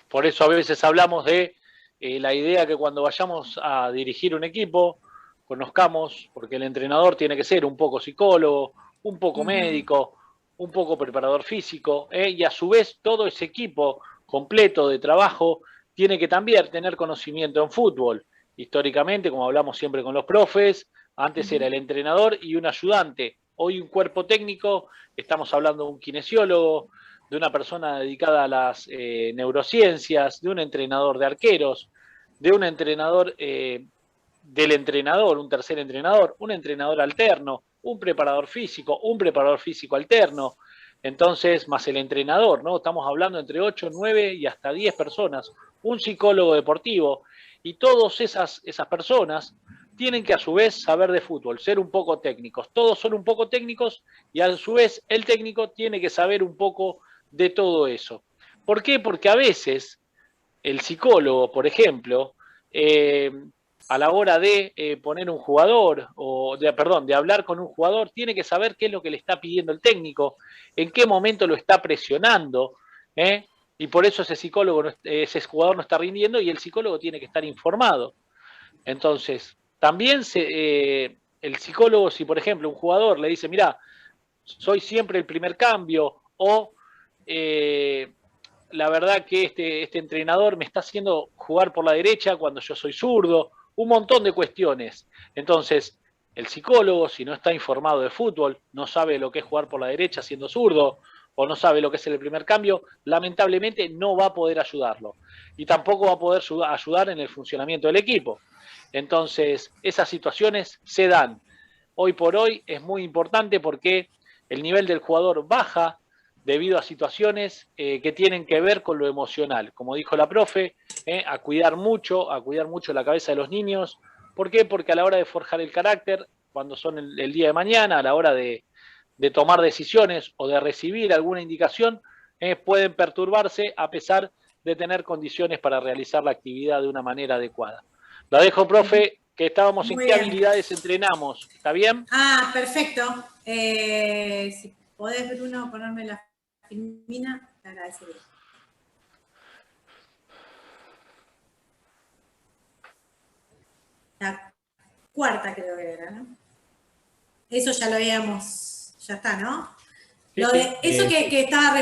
Por eso a veces hablamos de la idea que cuando vayamos a dirigir un equipo, conozcamos, porque el entrenador tiene que ser un poco psicólogo, un poco médico, un poco preparador físico, y a su vez todo ese equipo completo de trabajo tiene que también tener conocimiento en fútbol. Históricamente, como hablamos siempre con los profes, antes era el entrenador y un ayudante. Hoy un cuerpo técnico, estamos hablando de un kinesiólogo, de una persona dedicada a las neurociencias, de un entrenador de arqueros, de un entrenador del entrenador, un tercer entrenador, un entrenador alterno, un preparador físico alterno, entonces, más el entrenador, ¿no? Estamos hablando entre 8, 9 y hasta 10 personas, un psicólogo deportivo, y todas esas personas tienen que a su vez saber de fútbol, ser un poco técnicos. Todos son un poco técnicos y a su vez el técnico tiene que saber un poco de todo eso. ¿Por qué? Porque a veces el psicólogo, por ejemplo, a la hora de poner un jugador, de hablar con un jugador, tiene que saber qué es lo que le está pidiendo el técnico, en qué momento lo está presionando, y por eso ese jugador no está rindiendo y el psicólogo tiene que estar informado. Entonces, también el psicólogo, si por ejemplo un jugador le dice, mira, soy siempre el primer cambio, o la verdad que este entrenador me está haciendo jugar por la derecha cuando yo soy zurdo, un montón de cuestiones. Entonces, el psicólogo, si no está informado de fútbol, no sabe lo que es jugar por la derecha siendo zurdo, o no sabe lo que es el primer cambio, lamentablemente no va a poder ayudarlo. Y tampoco va a poder ayudar en el funcionamiento del equipo. Entonces, esas situaciones se dan. Hoy por hoy es muy importante porque el nivel del jugador baja debido a situaciones que tienen que ver con lo emocional. Como dijo la profe, a cuidar mucho la cabeza de los niños. ¿Por qué? Porque a la hora de forjar el carácter, cuando son el día de mañana, a la hora de tomar decisiones o de recibir alguna indicación, pueden perturbarse a pesar de tener condiciones para realizar la actividad de una manera adecuada. La dejo, profe, que estábamos en qué habilidades entrenamos. ¿Está bien? Ah, perfecto. Si podés, Bruno, ponerme la filmina, te agradecería. La cuarta creo que era, ¿no? Eso ya lo habíamos, ya está, ¿no? Sí, eso que estaba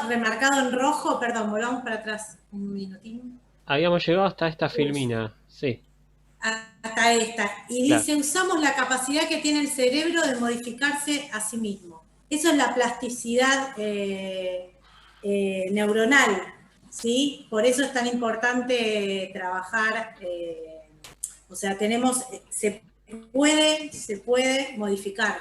remarcado en rojo, perdón, volvamos para atrás un minutín. Habíamos llegado hasta esta filmina, sí. Hasta esta. Y Claro. dice, usamos la capacidad que tiene el cerebro de modificarse a sí mismo. Eso es la plasticidad neuronal, ¿sí? Por eso es tan importante trabajar, o sea, se puede modificar,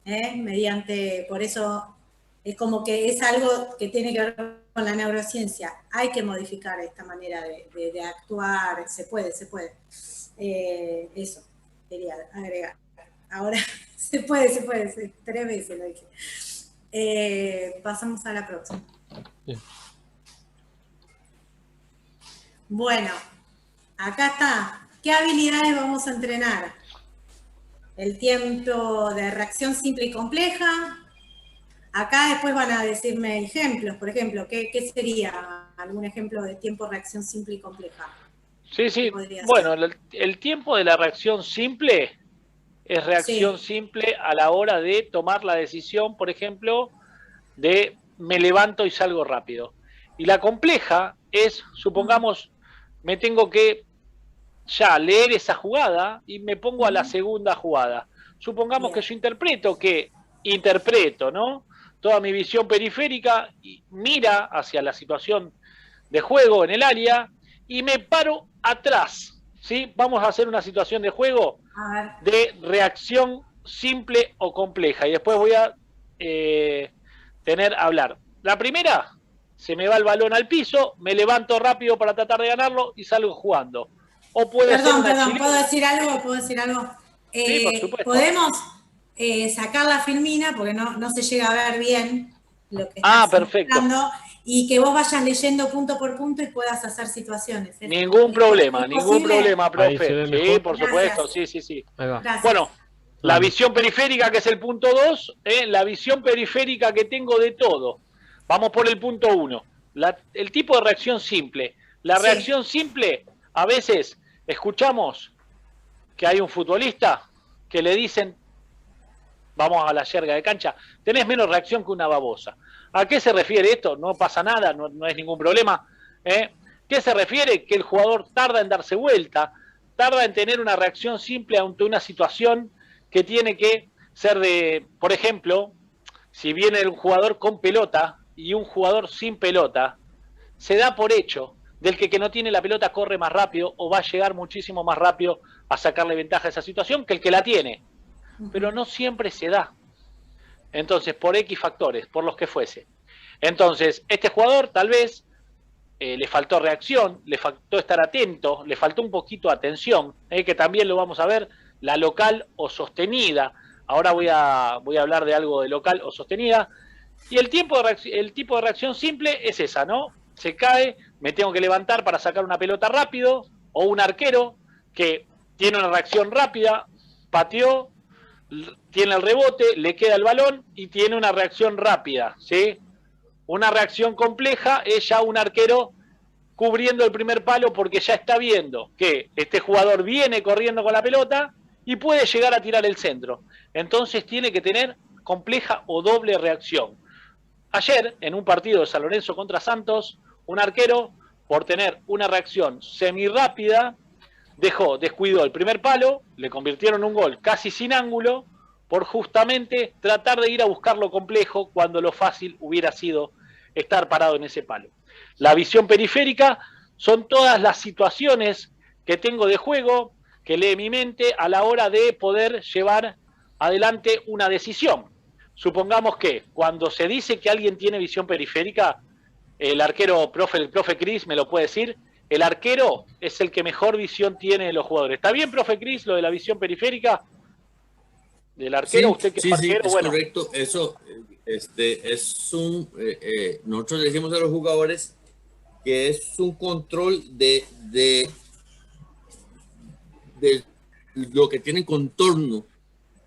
mediante, por eso es como que es algo que tiene que ver con la neurociencia. Hay que modificar esta manera de actuar, se puede. Eso quería agregar. Ahora se puede, 3 veces lo dije. Pasamos a la próxima. Bien. Bueno, acá está. ¿Qué habilidades vamos a entrenar? El tiempo de reacción simple y compleja. Acá después van a decirme ejemplos. Por ejemplo, ¿qué sería algún ejemplo de tiempo de reacción simple y compleja? Sí. Bueno, el tiempo de la reacción simple es reacción simple a la hora de tomar la decisión, por ejemplo, de me levanto y salgo rápido. Y la compleja es, supongamos, me tengo que ya leer esa jugada y me pongo a la segunda jugada. Supongamos que yo interpreto, ¿no? Toda mi visión periférica mira hacia la situación de juego en el área y me paro atrás, ¿sí? Vamos a hacer una situación de juego de reacción simple o compleja y después voy a hablar. La primera, se me va el balón al piso, me levanto rápido para tratar de ganarlo y salgo jugando. O puede Perdón, ser ¿puedo decir algo? Sí, por supuesto. Podemos sacar la filmina porque no se llega a ver bien lo que estás perfecto. mostrando y que vos vayas leyendo punto por punto y puedas hacer situaciones. Ningún problema, profe. Sí, por supuesto, sí. Ahí va. Gracias. Bueno, la visión periférica, que es el punto 2, la visión periférica que tengo de todo. Vamos por el punto 1. El tipo de reacción simple. La reacción simple, a veces escuchamos que hay un futbolista que le dicen, vamos a la yerga de cancha, tenés menos reacción que una babosa. ¿A qué se refiere esto? No pasa nada, no es ningún problema. ¿Qué se refiere? Que el jugador tarda en darse vuelta, tarda en tener una reacción simple ante una situación que tiene que ser de, por ejemplo, si viene un jugador con pelota y un jugador sin pelota, se da por hecho del que no tiene la pelota corre más rápido o va a llegar muchísimo más rápido a sacarle ventaja a esa situación que el que la tiene. Pero no siempre se da. Entonces, por X factores, por los que fuese. Entonces, este jugador tal vez le faltó reacción, le faltó estar atento, le faltó un poquito de atención, que también lo vamos a ver, la local o sostenida. Ahora voy a hablar de algo de local o sostenida. Y el tipo de reacción simple es esa, ¿no? Se cae, me tengo que levantar para sacar una pelota rápido, o un arquero que tiene una reacción rápida, pateó, tiene el rebote, le queda el balón y tiene una reacción rápida, ¿sí? Una reacción compleja es ya un arquero cubriendo el primer palo porque ya está viendo que este jugador viene corriendo con la pelota y puede llegar a tirar el centro. Entonces tiene que tener compleja o doble reacción. Ayer, en un partido de San Lorenzo contra Santos, un arquero, por tener una reacción semirápida, descuidó el primer palo, le convirtieron un gol casi sin ángulo, por justamente tratar de ir a buscar lo complejo cuando lo fácil hubiera sido estar parado en ese palo. La visión periférica son todas las situaciones que tengo de juego, que lee mi mente a la hora de poder llevar adelante una decisión. Supongamos que cuando se dice que alguien tiene visión periférica, el arquero, el profe Cris me lo puede decir, el arquero es el que mejor visión tiene de los jugadores. ¿Está bien, profe Cris, lo de la visión periférica? Del arquero, Sí, usted que sí, es arquero, es bueno. correcto. Eso es un, nosotros le decimos a los jugadores que es un control de lo que tienen contorno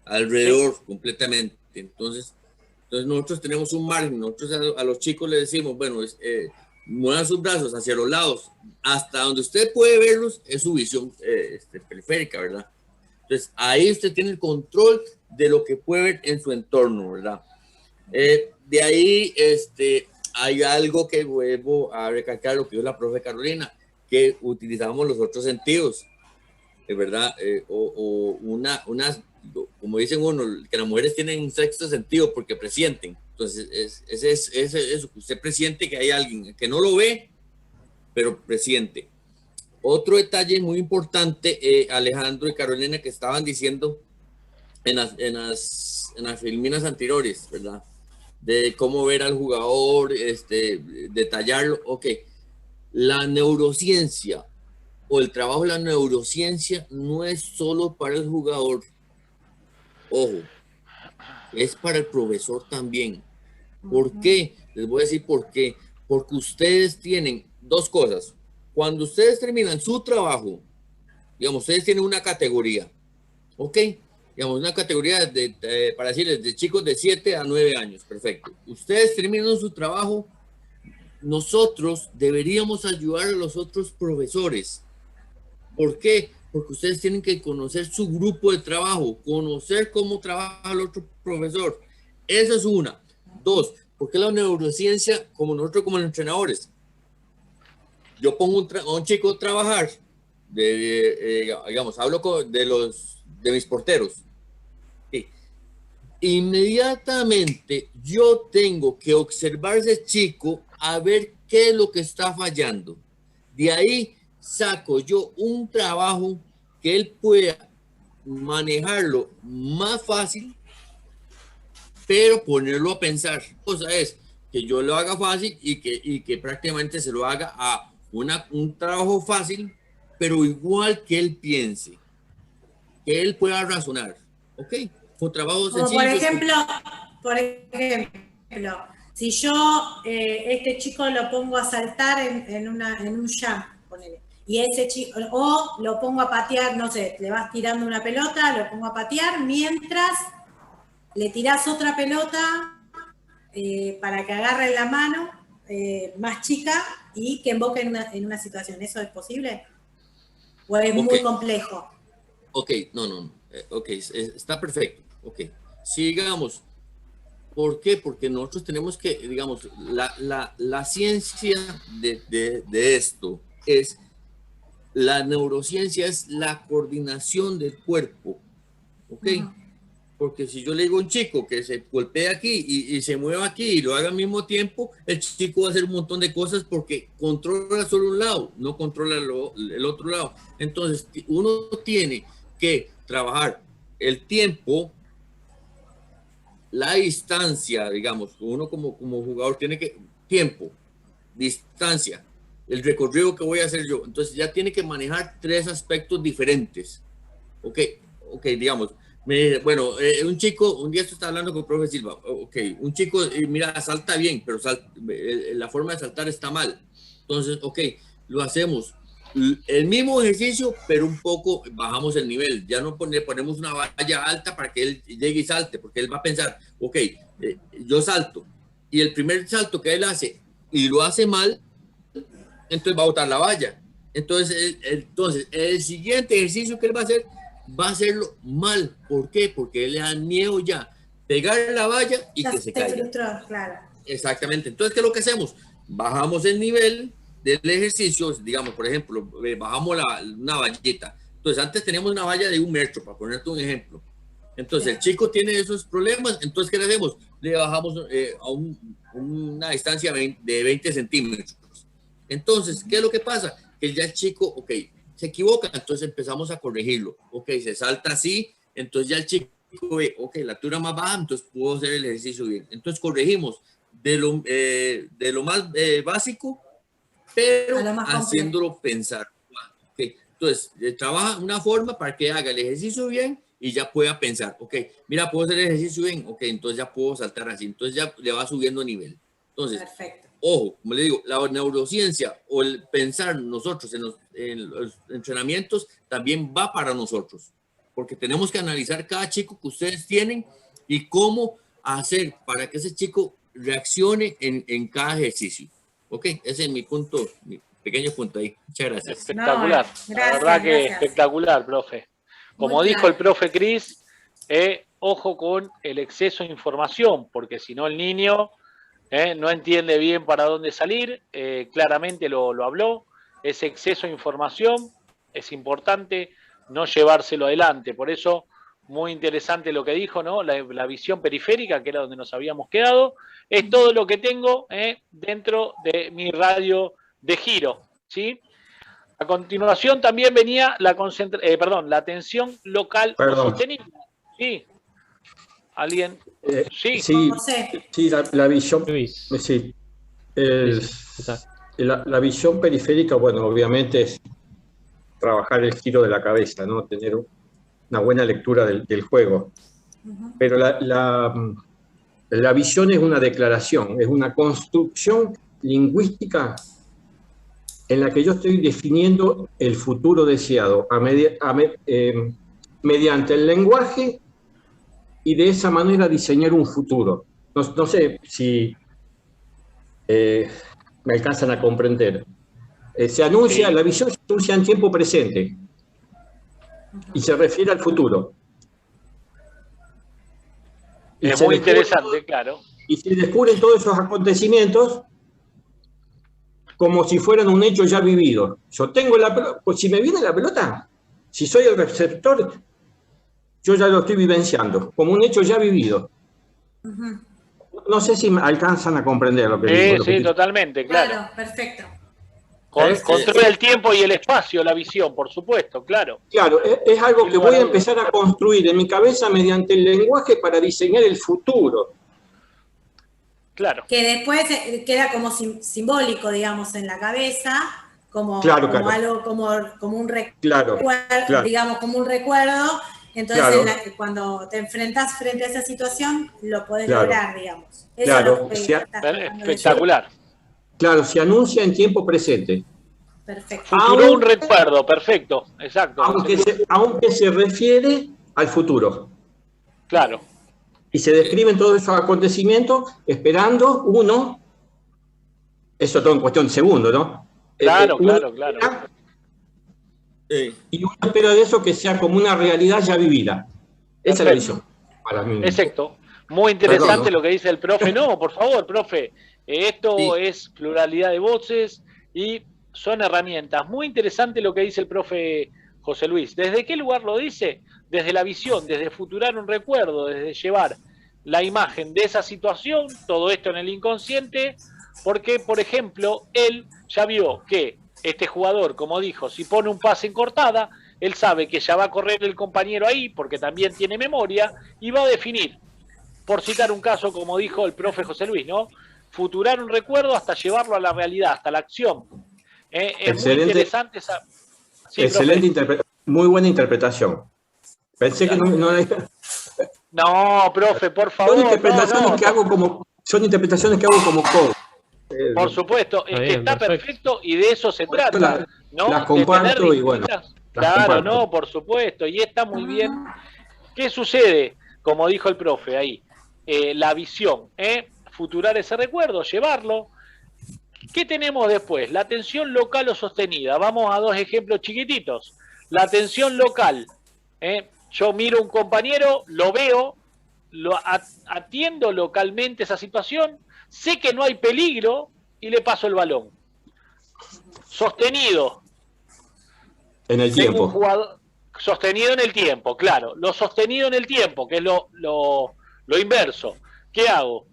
alrededor completamente. Entonces nosotros tenemos un margen. Nosotros a los chicos les decimos, bueno, muevan sus brazos hacia los lados, hasta donde usted puede verlos, es su visión periférica, ¿verdad? Entonces ahí usted tiene el control de lo que puede ver en su entorno, ¿verdad? De ahí hay algo que vuelvo a recalcar, lo que dijo la profe Carolina, que utilizamos los otros sentidos, ¿verdad? Como dicen uno, que las mujeres tienen un sexto sentido porque presienten. Entonces, es eso, que usted presiente que hay alguien que no lo ve, pero presiente. Otro detalle muy importante, Alejandro y Carolina, que estaban diciendo en las filminas anteriores, ¿verdad? De cómo ver al jugador, detallarlo. Ok, la neurociencia o el trabajo de la neurociencia no es solo para el jugador. Ojo, es para el profesor también. ¿Por qué? Les voy a decir por qué. Porque ustedes tienen dos cosas. Cuando ustedes terminan su trabajo, digamos, ustedes tienen una categoría, ¿ok? Digamos, una categoría para decirles, de chicos de 7 a 9 años, perfecto. Ustedes terminan su trabajo, nosotros deberíamos ayudar a los otros profesores. ¿Por qué? Porque ustedes tienen que conocer su grupo de trabajo, conocer cómo trabaja el otro profesor. Esa es una. Dos, porque la neurociencia, como nosotros como entrenadores, yo pongo a un chico a trabajar, digamos, hablo de mis porteros. Sí. Inmediatamente yo tengo que observar a ese chico a ver qué es lo que está fallando. De ahí saco yo un trabajo que él pueda manejarlo más fácil, pero ponerlo a pensar. O sea, es que yo lo haga fácil y que prácticamente se lo haga a un trabajo fácil, pero igual que él piense, que él pueda razonar. ¿Ok? Un trabajo sencillo. Por ejemplo, si yo este chico lo pongo a saltar en un jump, ponele, y ese chico, o lo pongo a patear, no sé, le vas tirando una pelota, lo pongo a patear, mientras le tirás otra pelota para que agarre la mano más chica y que emboque en una situación. ¿Eso es posible? ¿O es muy complejo? Ok, no. Ok, está perfecto. Ok, sigamos. ¿Por qué? Porque nosotros tenemos que, digamos, la ciencia de esto es, la neurociencia es la coordinación del cuerpo. ¿Ok? Porque si yo le digo a un chico que se golpee aquí y se mueva aquí y lo haga al mismo tiempo, el chico va a hacer un montón de cosas porque controla solo un lado, no controla el otro lado. Entonces, uno tiene que trabajar el tiempo, la distancia, digamos, uno como jugador tiene que, tiempo, distancia, el recorrido que voy a hacer yo. Entonces ya tiene que manejar 3 aspectos diferentes. Ok, digamos. Bueno, un chico, un día está hablando con el profe Silva, ok, un chico, mira, salta bien, pero la forma de saltar está mal. Entonces, ok, lo hacemos. El mismo ejercicio, pero un poco bajamos el nivel. Ya no ponemos una valla alta para que él llegue y salte, porque él va a pensar, ok, yo salto. Y el primer salto que él hace, y lo hace mal, entonces va a botar la valla. Entonces el siguiente ejercicio que él va a hacer, va a hacerlo mal. ¿Por qué? Porque él le da miedo ya pegar la valla y que se caiga. Frustró, claro. Exactamente. Entonces, ¿qué es lo que hacemos? Bajamos el nivel del ejercicio, digamos, por ejemplo, bajamos una vallita. Entonces, antes teníamos una valla de 1 metro, para ponerte un ejemplo. Entonces el chico tiene esos problemas, entonces ¿qué le hacemos? Le bajamos a una distancia de 20 centímetros. Entonces, ¿qué es lo que pasa? Que ya el chico, ok, se equivoca, entonces empezamos a corregirlo. Ok, se salta así, entonces ya el chico ve, ok, la altura más baja, entonces puedo hacer el ejercicio bien. Entonces corregimos de lo más básico, pero haciéndolo pensar. Okay. Entonces, trabaja una forma para que haga el ejercicio bien y ya pueda pensar, ok, mira, puedo hacer el ejercicio bien, ok, entonces ya puedo saltar así, entonces ya le va subiendo nivel. Entonces, perfecto. Ojo, como le digo, la neurociencia o el pensar nosotros en los entrenamientos también va para nosotros, porque tenemos que analizar cada chico que ustedes tienen y cómo hacer para que ese chico reaccione en cada ejercicio. Ok, ese es mi punto, mi pequeño punto ahí. Muchas gracias. Espectacular, no, gracias, la verdad que espectacular, profe. Como dijo el profe Cris, ojo con el exceso de información, porque si no el niño no entiende bien para dónde salir, claramente lo habló, ese exceso de información es importante no llevárselo adelante, por eso muy interesante lo que dijo, ¿no? La visión periférica, que era donde nos habíamos quedado, es todo lo que tengo dentro de mi radio de giro, ¿sí? A continuación también venía la atención local o sostenible. Sí. ¿Alguien? Sí. Sí, la visión. Sí. La visión periférica, bueno, obviamente es trabajar el giro de la cabeza, ¿no? Tener una buena lectura del juego. Pero la visión es una declaración, es una construcción lingüística en la que yo estoy definiendo el futuro deseado mediante el lenguaje y de esa manera diseñar un futuro. No sé si me alcanzan a comprender. Se anuncia, la visión se anuncia en tiempo presente y se refiere al futuro. Es muy interesante, claro. Y se descubren todos esos acontecimientos como si fueran un hecho ya vivido. Yo tengo la pelota, pues si me viene la pelota, si soy el receptor, yo ya lo estoy vivenciando, como un hecho ya vivido. No sé si me alcanzan a comprender lo que digo. Sí, totalmente, claro. Claro, perfecto. Controla el tiempo y el espacio, la visión, por supuesto, claro. Claro, es algo que voy a empezar a construir en mi cabeza mediante el lenguaje para diseñar el futuro. Claro. Que después queda como simbólico, digamos, en la cabeza, como algo, como un recuerdo, digamos, como un recuerdo. Entonces, cuando te enfrentas frente a esa situación, lo podés lograr, digamos. Eso es espectacular. Claro, se anuncia en tiempo presente. Perfecto. Futuro, un recuerdo, perfecto, exacto. Aunque se refiere al futuro. Claro. Y se describen todos esos acontecimientos esperando eso todo en cuestión de segundos, ¿no? Claro. Y uno espera de eso que sea como una realidad ya vivida. Esa es la visión. Para mí. Exacto. Muy interesante lo que dice el profe. No, por favor, profe. Esto es pluralidad de voces y son herramientas. Muy interesante lo que dice el profe José Luis. ¿Desde qué lugar lo dice? Desde la visión, desde futurar un recuerdo, desde llevar la imagen de esa situación, todo esto en el inconsciente, porque, por ejemplo, él ya vio que este jugador, como dijo, si pone un pase en cortada, él sabe que ya va a correr el compañero ahí, porque también tiene memoria, y va a definir, por citar un caso, como dijo el profe José Luis, ¿no? Futurar un recuerdo hasta llevarlo a la realidad, hasta la acción. Es muy interesante esa... Sí, excelente, muy buena interpretación. Pensé que no... No, profe, por favor. Son interpretaciones que hago como coach. Por supuesto, es que está perfecto y de eso se trata, ¿no? Las comparto y bueno. Claro, no, por supuesto, y está muy bien. ¿Qué sucede? Como dijo el profe ahí, la visión, futurar ese recuerdo, llevarlo. ¿Qué tenemos después? La atención local o sostenida. Vamos a dos ejemplos chiquititos. La atención local. Yo miro a un compañero, lo veo, atiendo localmente esa situación, sé que no hay peligro y le paso el balón. Sostenido. En el tiempo. Sostenido en el tiempo, claro. Lo sostenido en el tiempo, que es lo inverso. ¿Qué hago?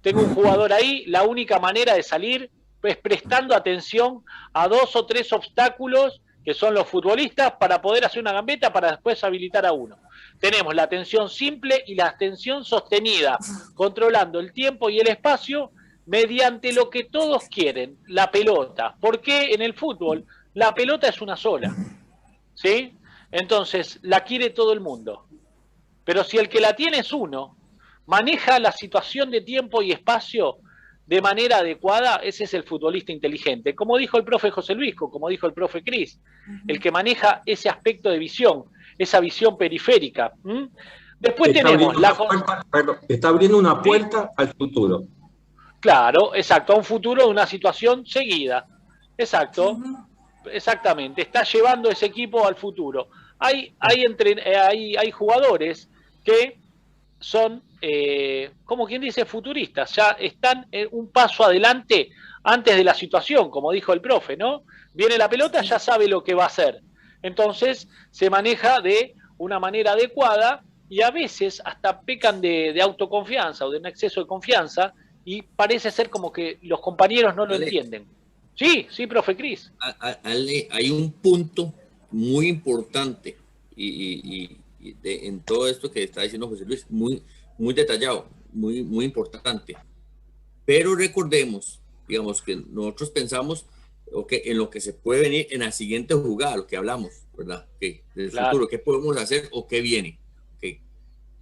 Tengo un jugador ahí, la única manera de salir es prestando atención a 2 o 3 obstáculos que son los futbolistas para poder hacer una gambeta para después habilitar a uno. Tenemos la atención simple y la atención sostenida, controlando el tiempo y el espacio mediante lo que todos quieren, la pelota. Porque en el fútbol la pelota es una sola, ¿sí? Entonces la quiere todo el mundo. Pero si el que la tiene es uno, maneja la situación de tiempo y espacio de manera adecuada, ese es el futbolista inteligente. Como dijo el profe José Luis, como dijo el profe Cris, el que maneja ese aspecto de visión, esa visión periférica. Después tenemos está abriendo una puerta al futuro. Claro, exacto, a un futuro de una situación seguida. Exacto, exactamente. Está llevando ese equipo al futuro. Hay jugadores que son, como quien dice, futuristas, ya están un paso adelante antes de la situación, como dijo el profe, ¿no? Viene la pelota, ya sabe lo que va a hacer. Entonces se maneja de una manera adecuada y a veces hasta pecan de autoconfianza o de un exceso de confianza y parece ser como que los compañeros no lo entienden. Sí, sí, profe Cris. Hay un punto muy importante en todo esto que está diciendo José Luis, muy detallado, muy importante. Pero recordemos, digamos, que nosotros pensamos en lo que se puede venir en la siguiente jugada, lo que hablamos, ¿verdad? Del futuro, qué podemos hacer o qué viene.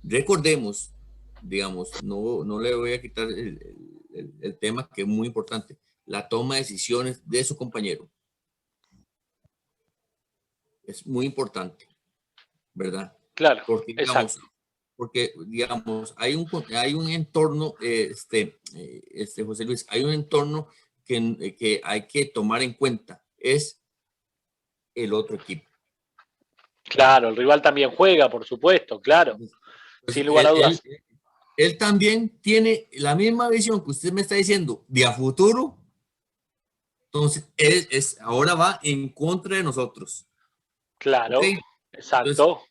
Recordemos, digamos, no le voy a quitar el tema que es muy importante, la toma de decisiones de su compañero. Es muy importante, ¿verdad? Claro, porque, digamos, hay un entorno, José Luis, hay un entorno que hay que tomar en cuenta, es el otro equipo. Claro, el rival también juega, por supuesto, claro, sin lugar a dudas. Él también tiene la misma visión que usted me está diciendo de a futuro, entonces ahora va en contra de nosotros. Claro, ¿okay? Exacto.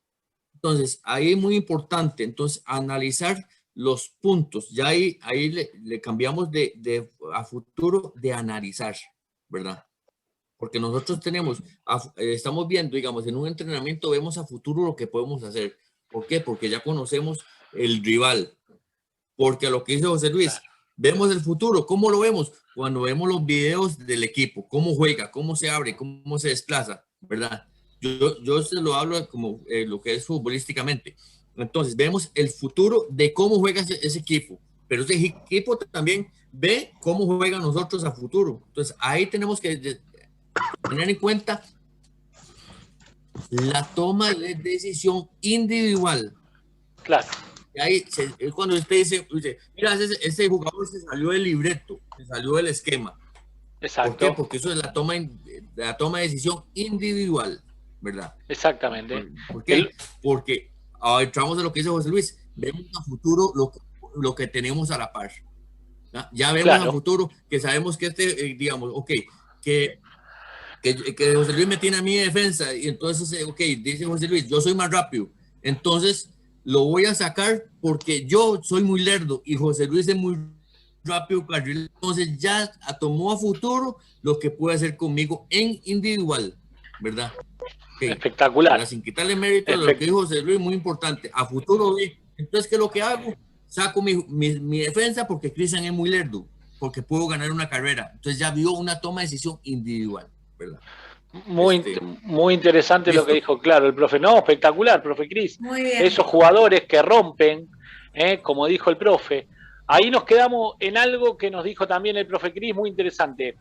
Entonces, ahí es muy importante, entonces, analizar los puntos. Ya ahí le cambiamos de a futuro de analizar, ¿verdad? Porque nosotros estamos viendo, digamos, en un entrenamiento vemos a futuro lo que podemos hacer. ¿Por qué? Porque ya conocemos el rival. Porque lo que dice José Luis, vemos el futuro. ¿Cómo lo vemos? Cuando vemos los videos del equipo, cómo juega, cómo se abre, cómo se desplaza, ¿verdad? Yo se lo hablo como lo que es futbolísticamente. Entonces, vemos el futuro de cómo juega ese equipo, pero ese equipo también ve cómo juega nosotros a futuro. Entonces, ahí tenemos que tener en cuenta la toma de decisión individual. Claro. Y ahí es cuando usted dice, mira, ese jugador se salió del libreto, se salió del esquema. Exacto. ¿Por qué? Porque eso es la toma de decisión individual, ¿verdad? Exactamente. ¿Por qué? Porque entramos de lo que dice José Luis, vemos a futuro lo que tenemos a la par. Ya vemos a futuro que sabemos que digamos, que José Luis me tiene a mí de defensa y entonces, dice José Luis, yo soy más rápido, entonces lo voy a sacar porque yo soy muy lerdo y José Luis es muy rápido, entonces ya tomó a futuro lo que puede hacer conmigo en individual, ¿verdad? Espectacular. Para sin quitarle mérito a lo que dijo José Luis, muy importante, a futuro, entonces, ¿qué es lo que hago? Saco mi defensa porque Cristian es muy lerdo, porque puedo ganar una carrera, entonces ya vio una toma de decisión individual, ¿verdad? Muy interesante lo que dijo, claro, el profe. No, espectacular, profe Cris. Esos jugadores que rompen, como dijo el profe. Ahí nos quedamos en algo que nos dijo también el profe Cris, muy interesante.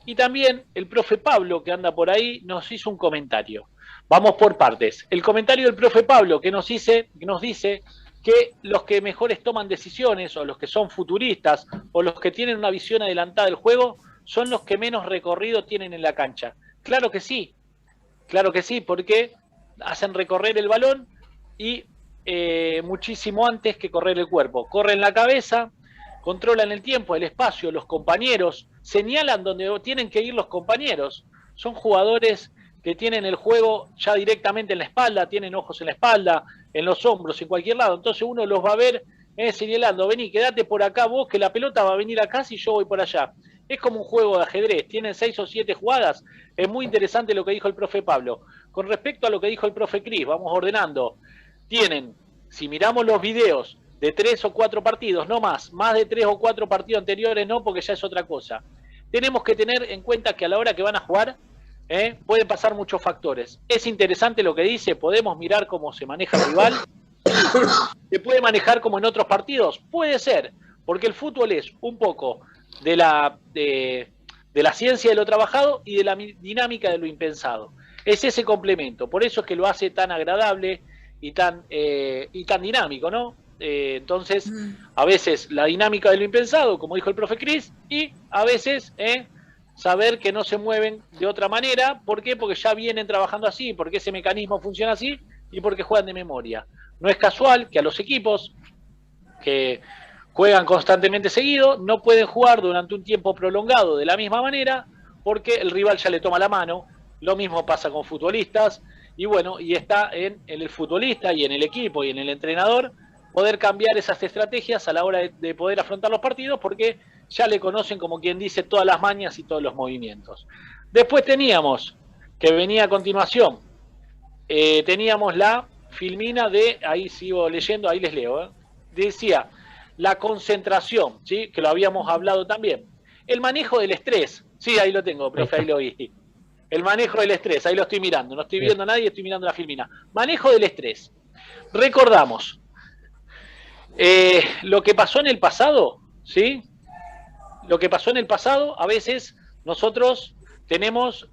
Y también el profe Pablo, que anda por ahí, nos hizo un comentario. Vamos por partes. El comentario del profe Pablo que nos dice que los que mejores toman decisiones, o los que son futuristas, o los que tienen una visión adelantada del juego, son los que menos recorrido tienen en la cancha. Claro que sí, porque hacen recorrer el balón y muchísimo antes que correr el cuerpo. Corren la cabeza, controlan el tiempo, el espacio, los compañeros, señalan donde tienen que ir los compañeros. Son jugadores que tienen el juego ya directamente en la espalda, tienen ojos en la espalda, en los hombros, en cualquier lado. Entonces uno los va a ver señalando, vení, quédate por acá vos, que la pelota va a venir acá si yo voy por allá. Es como un juego de ajedrez, tienen 6 o 7 jugadas. Es muy interesante lo que dijo el profe Pablo. Con respecto a lo que dijo el profe Cris, vamos ordenando. Tienen, si miramos los videos de 3 o 4 partidos, no más de 3 o 4 partidos anteriores no, porque ya es otra cosa. Tenemos que tener en cuenta que a la hora que van a jugar, pueden pasar muchos factores. Es interesante lo que dice, podemos mirar cómo se maneja el rival. ¿Se puede manejar como en otros partidos? Puede ser, porque el fútbol es un poco de la ciencia de lo trabajado y de la dinámica de lo impensado. Es ese complemento, por eso es que lo hace tan agradable y tan dinámico, ¿no? Entonces, a veces la dinámica de lo impensado, como dijo el profe Cris, y a veces saber que no se mueven de otra manera. ¿Por qué? Porque ya vienen trabajando así, porque ese mecanismo funciona así y porque juegan de memoria. No es casual que a los equipos que juegan constantemente seguido no pueden jugar durante un tiempo prolongado de la misma manera porque el rival ya le toma la mano. Lo mismo pasa con futbolistas y bueno, y está en el futbolista y en el equipo y en el entrenador poder cambiar esas estrategias a la hora de poder afrontar los partidos porque ya le conocen, como quien dice, todas las mañas y todos los movimientos. Después teníamos, que venía a continuación, teníamos la filmina de, ahí sigo leyendo, ahí les leo, decía, la concentración, ¿sí? Que lo habíamos hablado también. El manejo del estrés, sí, ahí lo tengo, profe, ahí lo vi. El manejo del estrés, ahí lo estoy mirando, no estoy viendo a nadie, estoy mirando la filmina. Manejo del estrés. Recordamos, lo que pasó en el pasado, ¿sí? Lo que pasó en el pasado, a veces nosotros tenemos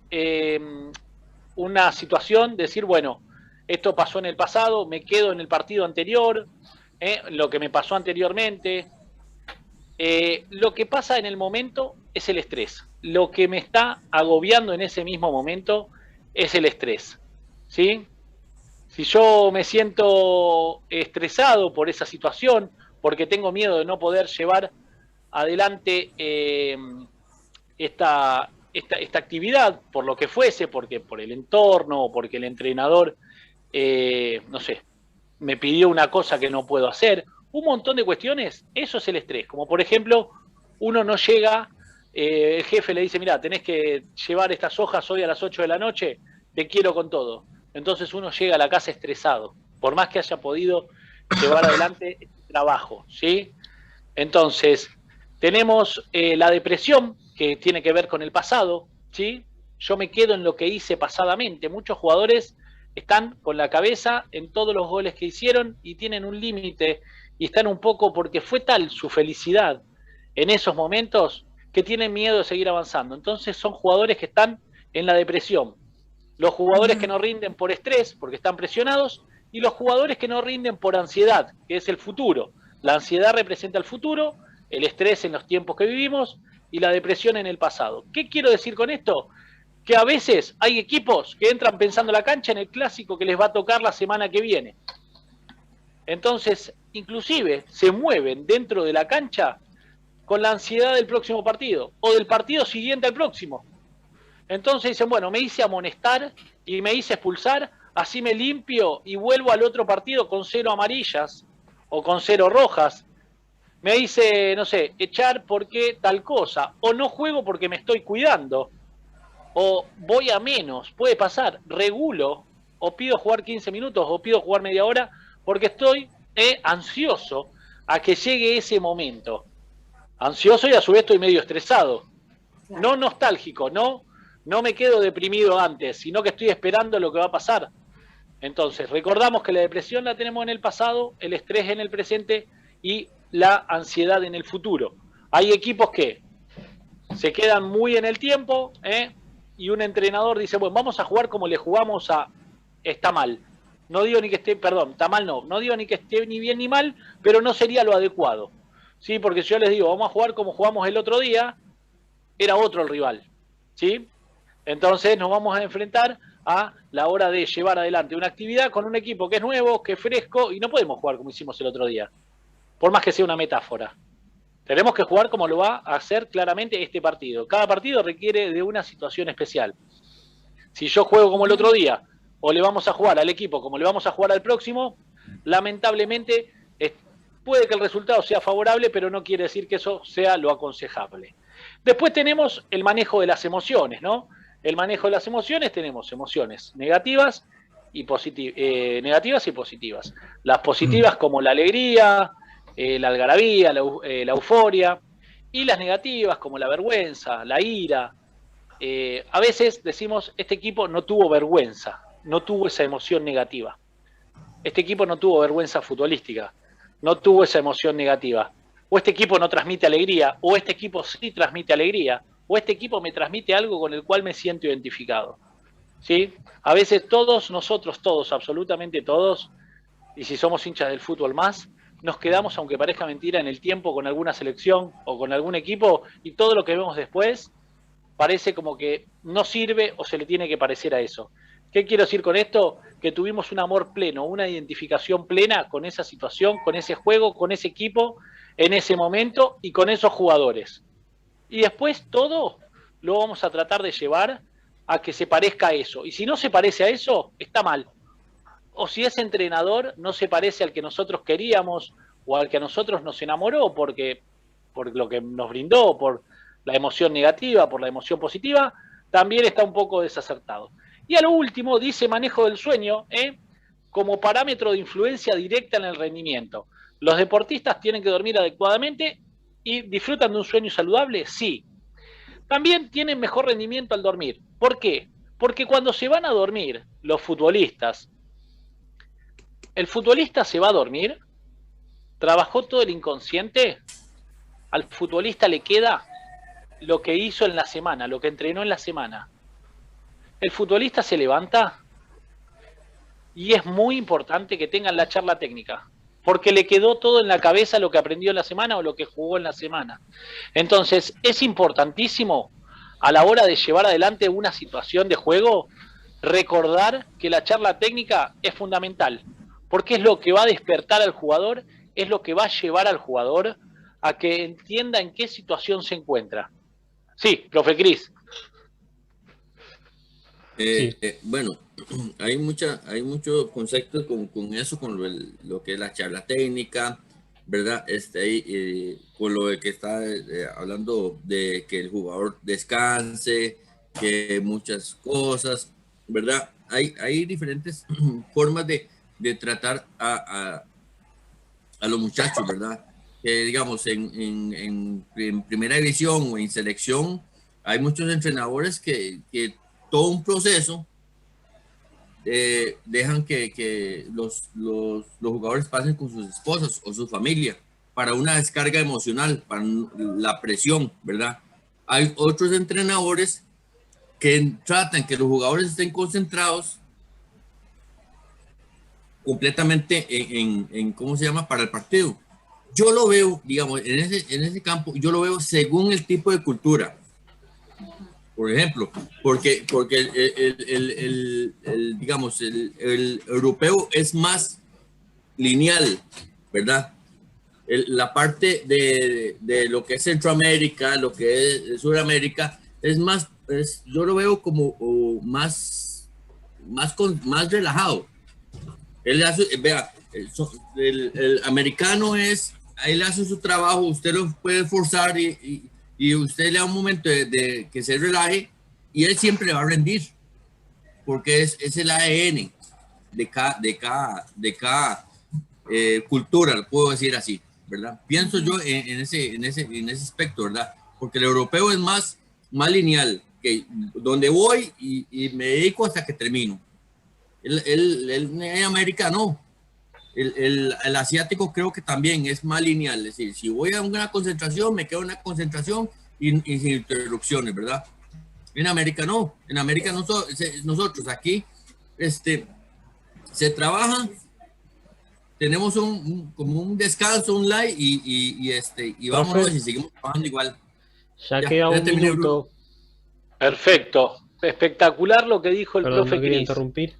una situación de decir, bueno, esto pasó en el pasado, me quedo en el partido anterior, lo que me pasó anteriormente. Lo que pasa en el momento es el estrés. Lo que me está agobiando en ese mismo momento es el estrés, ¿sí? Si yo me siento estresado por esa situación, porque tengo miedo de no poder llevar adelante esta actividad, por lo que fuese, porque por el entorno o porque el entrenador, no sé, me pidió una cosa que no puedo hacer, un montón de cuestiones, eso es el estrés. Como por ejemplo, uno no llega, el jefe le dice, mira, tenés que llevar estas hojas hoy a las 8 de la noche, te quiero con todo. Entonces uno llega a la casa estresado, por más que haya podido llevar adelante el trabajo, ¿sí? Entonces, tenemos la depresión, que tiene que ver con el pasado, ¿sí? Yo me quedo en lo que hice pasadamente. Muchos jugadores están con la cabeza en todos los goles que hicieron y tienen un límite y están un poco porque fue tal su felicidad en esos momentos que tienen miedo de seguir avanzando. Entonces son jugadores que están en la depresión. Los jugadores que no rinden por estrés, porque están presionados, y los jugadores que no rinden por ansiedad, que es el futuro. La ansiedad representa el futuro, el estrés en los tiempos que vivimos y la depresión en el pasado. ¿Qué quiero decir con esto? Que a veces hay equipos que entran pensando la cancha en el clásico que les va a tocar la semana que viene. Entonces, inclusive, se mueven dentro de la cancha con la ansiedad del próximo partido o del partido siguiente al próximo. Entonces dicen, bueno, me hice amonestar y me hice expulsar, así me limpio y vuelvo al otro partido con 0 amarillas o con 0 rojas. Me hice, no sé, echar porque tal cosa, o no juego porque me estoy cuidando, o voy a menos, puede pasar, regulo, o pido jugar 15 minutos, o pido jugar media hora, porque estoy ansioso a que llegue ese momento. Ansioso y a su vez estoy medio estresado. No nostálgico, no me quedo deprimido antes, sino que estoy esperando lo que va a pasar. Entonces, recordamos que la depresión la tenemos en el pasado, el estrés en el presente y la ansiedad en el futuro. Hay equipos que se quedan muy en el tiempo, y un entrenador dice, bueno, vamos a jugar como le jugamos a... Está mal. No digo ni que esté, perdón, está mal no digo ni que esté ni bien ni mal, pero no sería lo adecuado. ¿Sí? Porque si yo les digo, vamos a jugar como jugamos el otro día, era otro el rival. ¿Sí? Entonces nos vamos a enfrentar a la hora de llevar adelante una actividad con un equipo que es nuevo, que es fresco, y no podemos jugar como hicimos el otro día, por más que sea una metáfora. Tenemos que jugar como lo va a hacer claramente este partido. Cada partido requiere de una situación especial. Si yo juego como el otro día, o le vamos a jugar al equipo como le vamos a jugar al próximo, lamentablemente puede que el resultado sea favorable, pero no quiere decir que eso sea lo aconsejable. Después tenemos el manejo de las emociones, ¿no? El manejo de las emociones, tenemos emociones negativas y positivas. Las positivas como la alegría, la algarabía, la euforia, y las negativas como la vergüenza, la ira. A veces decimos, este equipo no tuvo vergüenza, no tuvo esa emoción negativa. Este equipo no tuvo vergüenza futbolística, no tuvo esa emoción negativa. O este equipo no transmite alegría, o este equipo sí transmite alegría, o este equipo me transmite algo con el cual me siento identificado. ¿Sí? A veces todos nosotros, todos, absolutamente todos, y si somos hinchas del fútbol más, nos quedamos, aunque parezca mentira, en el tiempo con alguna selección o con algún equipo, y todo lo que vemos después parece como que no sirve o se le tiene que parecer a eso. ¿Qué quiero decir con esto? Que tuvimos un amor pleno, una identificación plena con esa situación, con ese juego, con ese equipo, en ese momento y con esos jugadores. Y después todo lo vamos a tratar de llevar a que se parezca a eso. Y si no se parece a eso, está mal. O si ese entrenador no se parece al que nosotros queríamos o al que a nosotros nos enamoró por lo que nos brindó, por la emoción negativa, por la emoción positiva, también está un poco desacertado. Y a lo último dice manejo del sueño, como parámetro de influencia directa en el rendimiento. ¿Los deportistas tienen que dormir adecuadamente y disfrutan de un sueño saludable? Sí. También tienen mejor rendimiento al dormir. ¿Por qué? Porque cuando se van a dormir los futbolistas, el futbolista se va a dormir, trabajó todo el inconsciente, al futbolista le queda lo que hizo en la semana, lo que entrenó en la semana. El futbolista se levanta y es muy importante que tengan la charla técnica, porque le quedó todo en la cabeza lo que aprendió en la semana o lo que jugó en la semana. Entonces, es importantísimo a la hora de llevar adelante una situación de juego, recordar que la charla técnica es fundamental, porque es lo que va a despertar al jugador, es lo que va a llevar al jugador a que entienda en qué situación se encuentra. Sí, profe Cris. Bueno, hay muchos conceptos con eso, con lo que es la charla técnica, ¿verdad? Con lo de que está hablando de que el jugador descanse, que muchas cosas, ¿verdad? Hay diferentes formas de tratar a los muchachos, ¿verdad? Digamos, en primera división o en selección, hay muchos entrenadores que todo un proceso dejan que los jugadores pasen con sus esposas o su familia para una descarga emocional, para la presión, ¿verdad? Hay otros entrenadores que tratan que los jugadores estén concentrados completamente en ¿cómo se llama? Para el partido. Yo lo veo, digamos, en ese campo, yo lo veo según el tipo de cultura. Por ejemplo, porque digamos, el europeo es más lineal, ¿verdad? La parte de lo que es Centroamérica, lo que es Sudamérica, es más, yo lo veo como más relajado. Vea, el americano él hace su trabajo, usted lo puede forzar y usted le da un momento de que se relaje y él siempre le va a rendir, porque es el ADN de cada cultura, lo puedo decir así, ¿verdad? Pienso yo en ese aspecto, ¿verdad? Porque el europeo es más lineal, que donde voy y me dedico hasta que termino. El americano, el asiático creo que también es más lineal, es decir, si voy a una concentración, me quedo en una concentración y sin interrupciones, ¿verdad? En América no, nosotros aquí se trabaja, tenemos como un descanso, un live y vámonos y seguimos trabajando igual. Ya queda un minuto. Perfecto, espectacular lo que dijo el profe Cris. Interrumpir.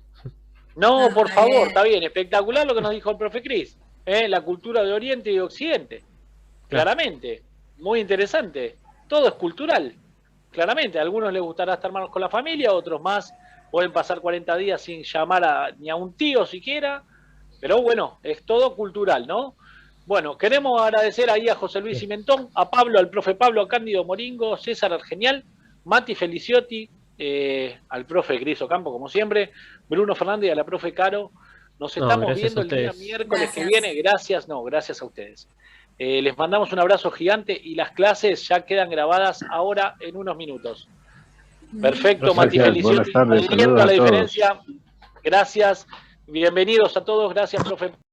No, por favor, está bien, espectacular lo que nos dijo el profe Cris. La cultura de Oriente y de Occidente. Claramente, muy interesante. Todo es cultural. Claramente, a algunos les gustará estar más con la familia, a otros más pueden pasar 40 días sin llamar ni a un tío siquiera, pero bueno, es todo cultural, ¿no? Bueno, queremos agradecer ahí a José Luis Cimentón, a Pablo, al profe Pablo, a Cándido Moringo, César Argenial, Mati Feliciotti, al profe Cris Ocampo, como siempre, Bruno Fernández y a la profe Caro. Nos estamos viendo el día miércoles que viene. Gracias a ustedes. Les mandamos un abrazo gigante y las clases ya quedan grabadas ahora en unos minutos. Perfecto, Mati Feliciotti. La diferencia. Gracias. Bienvenidos a todos. Gracias, profe.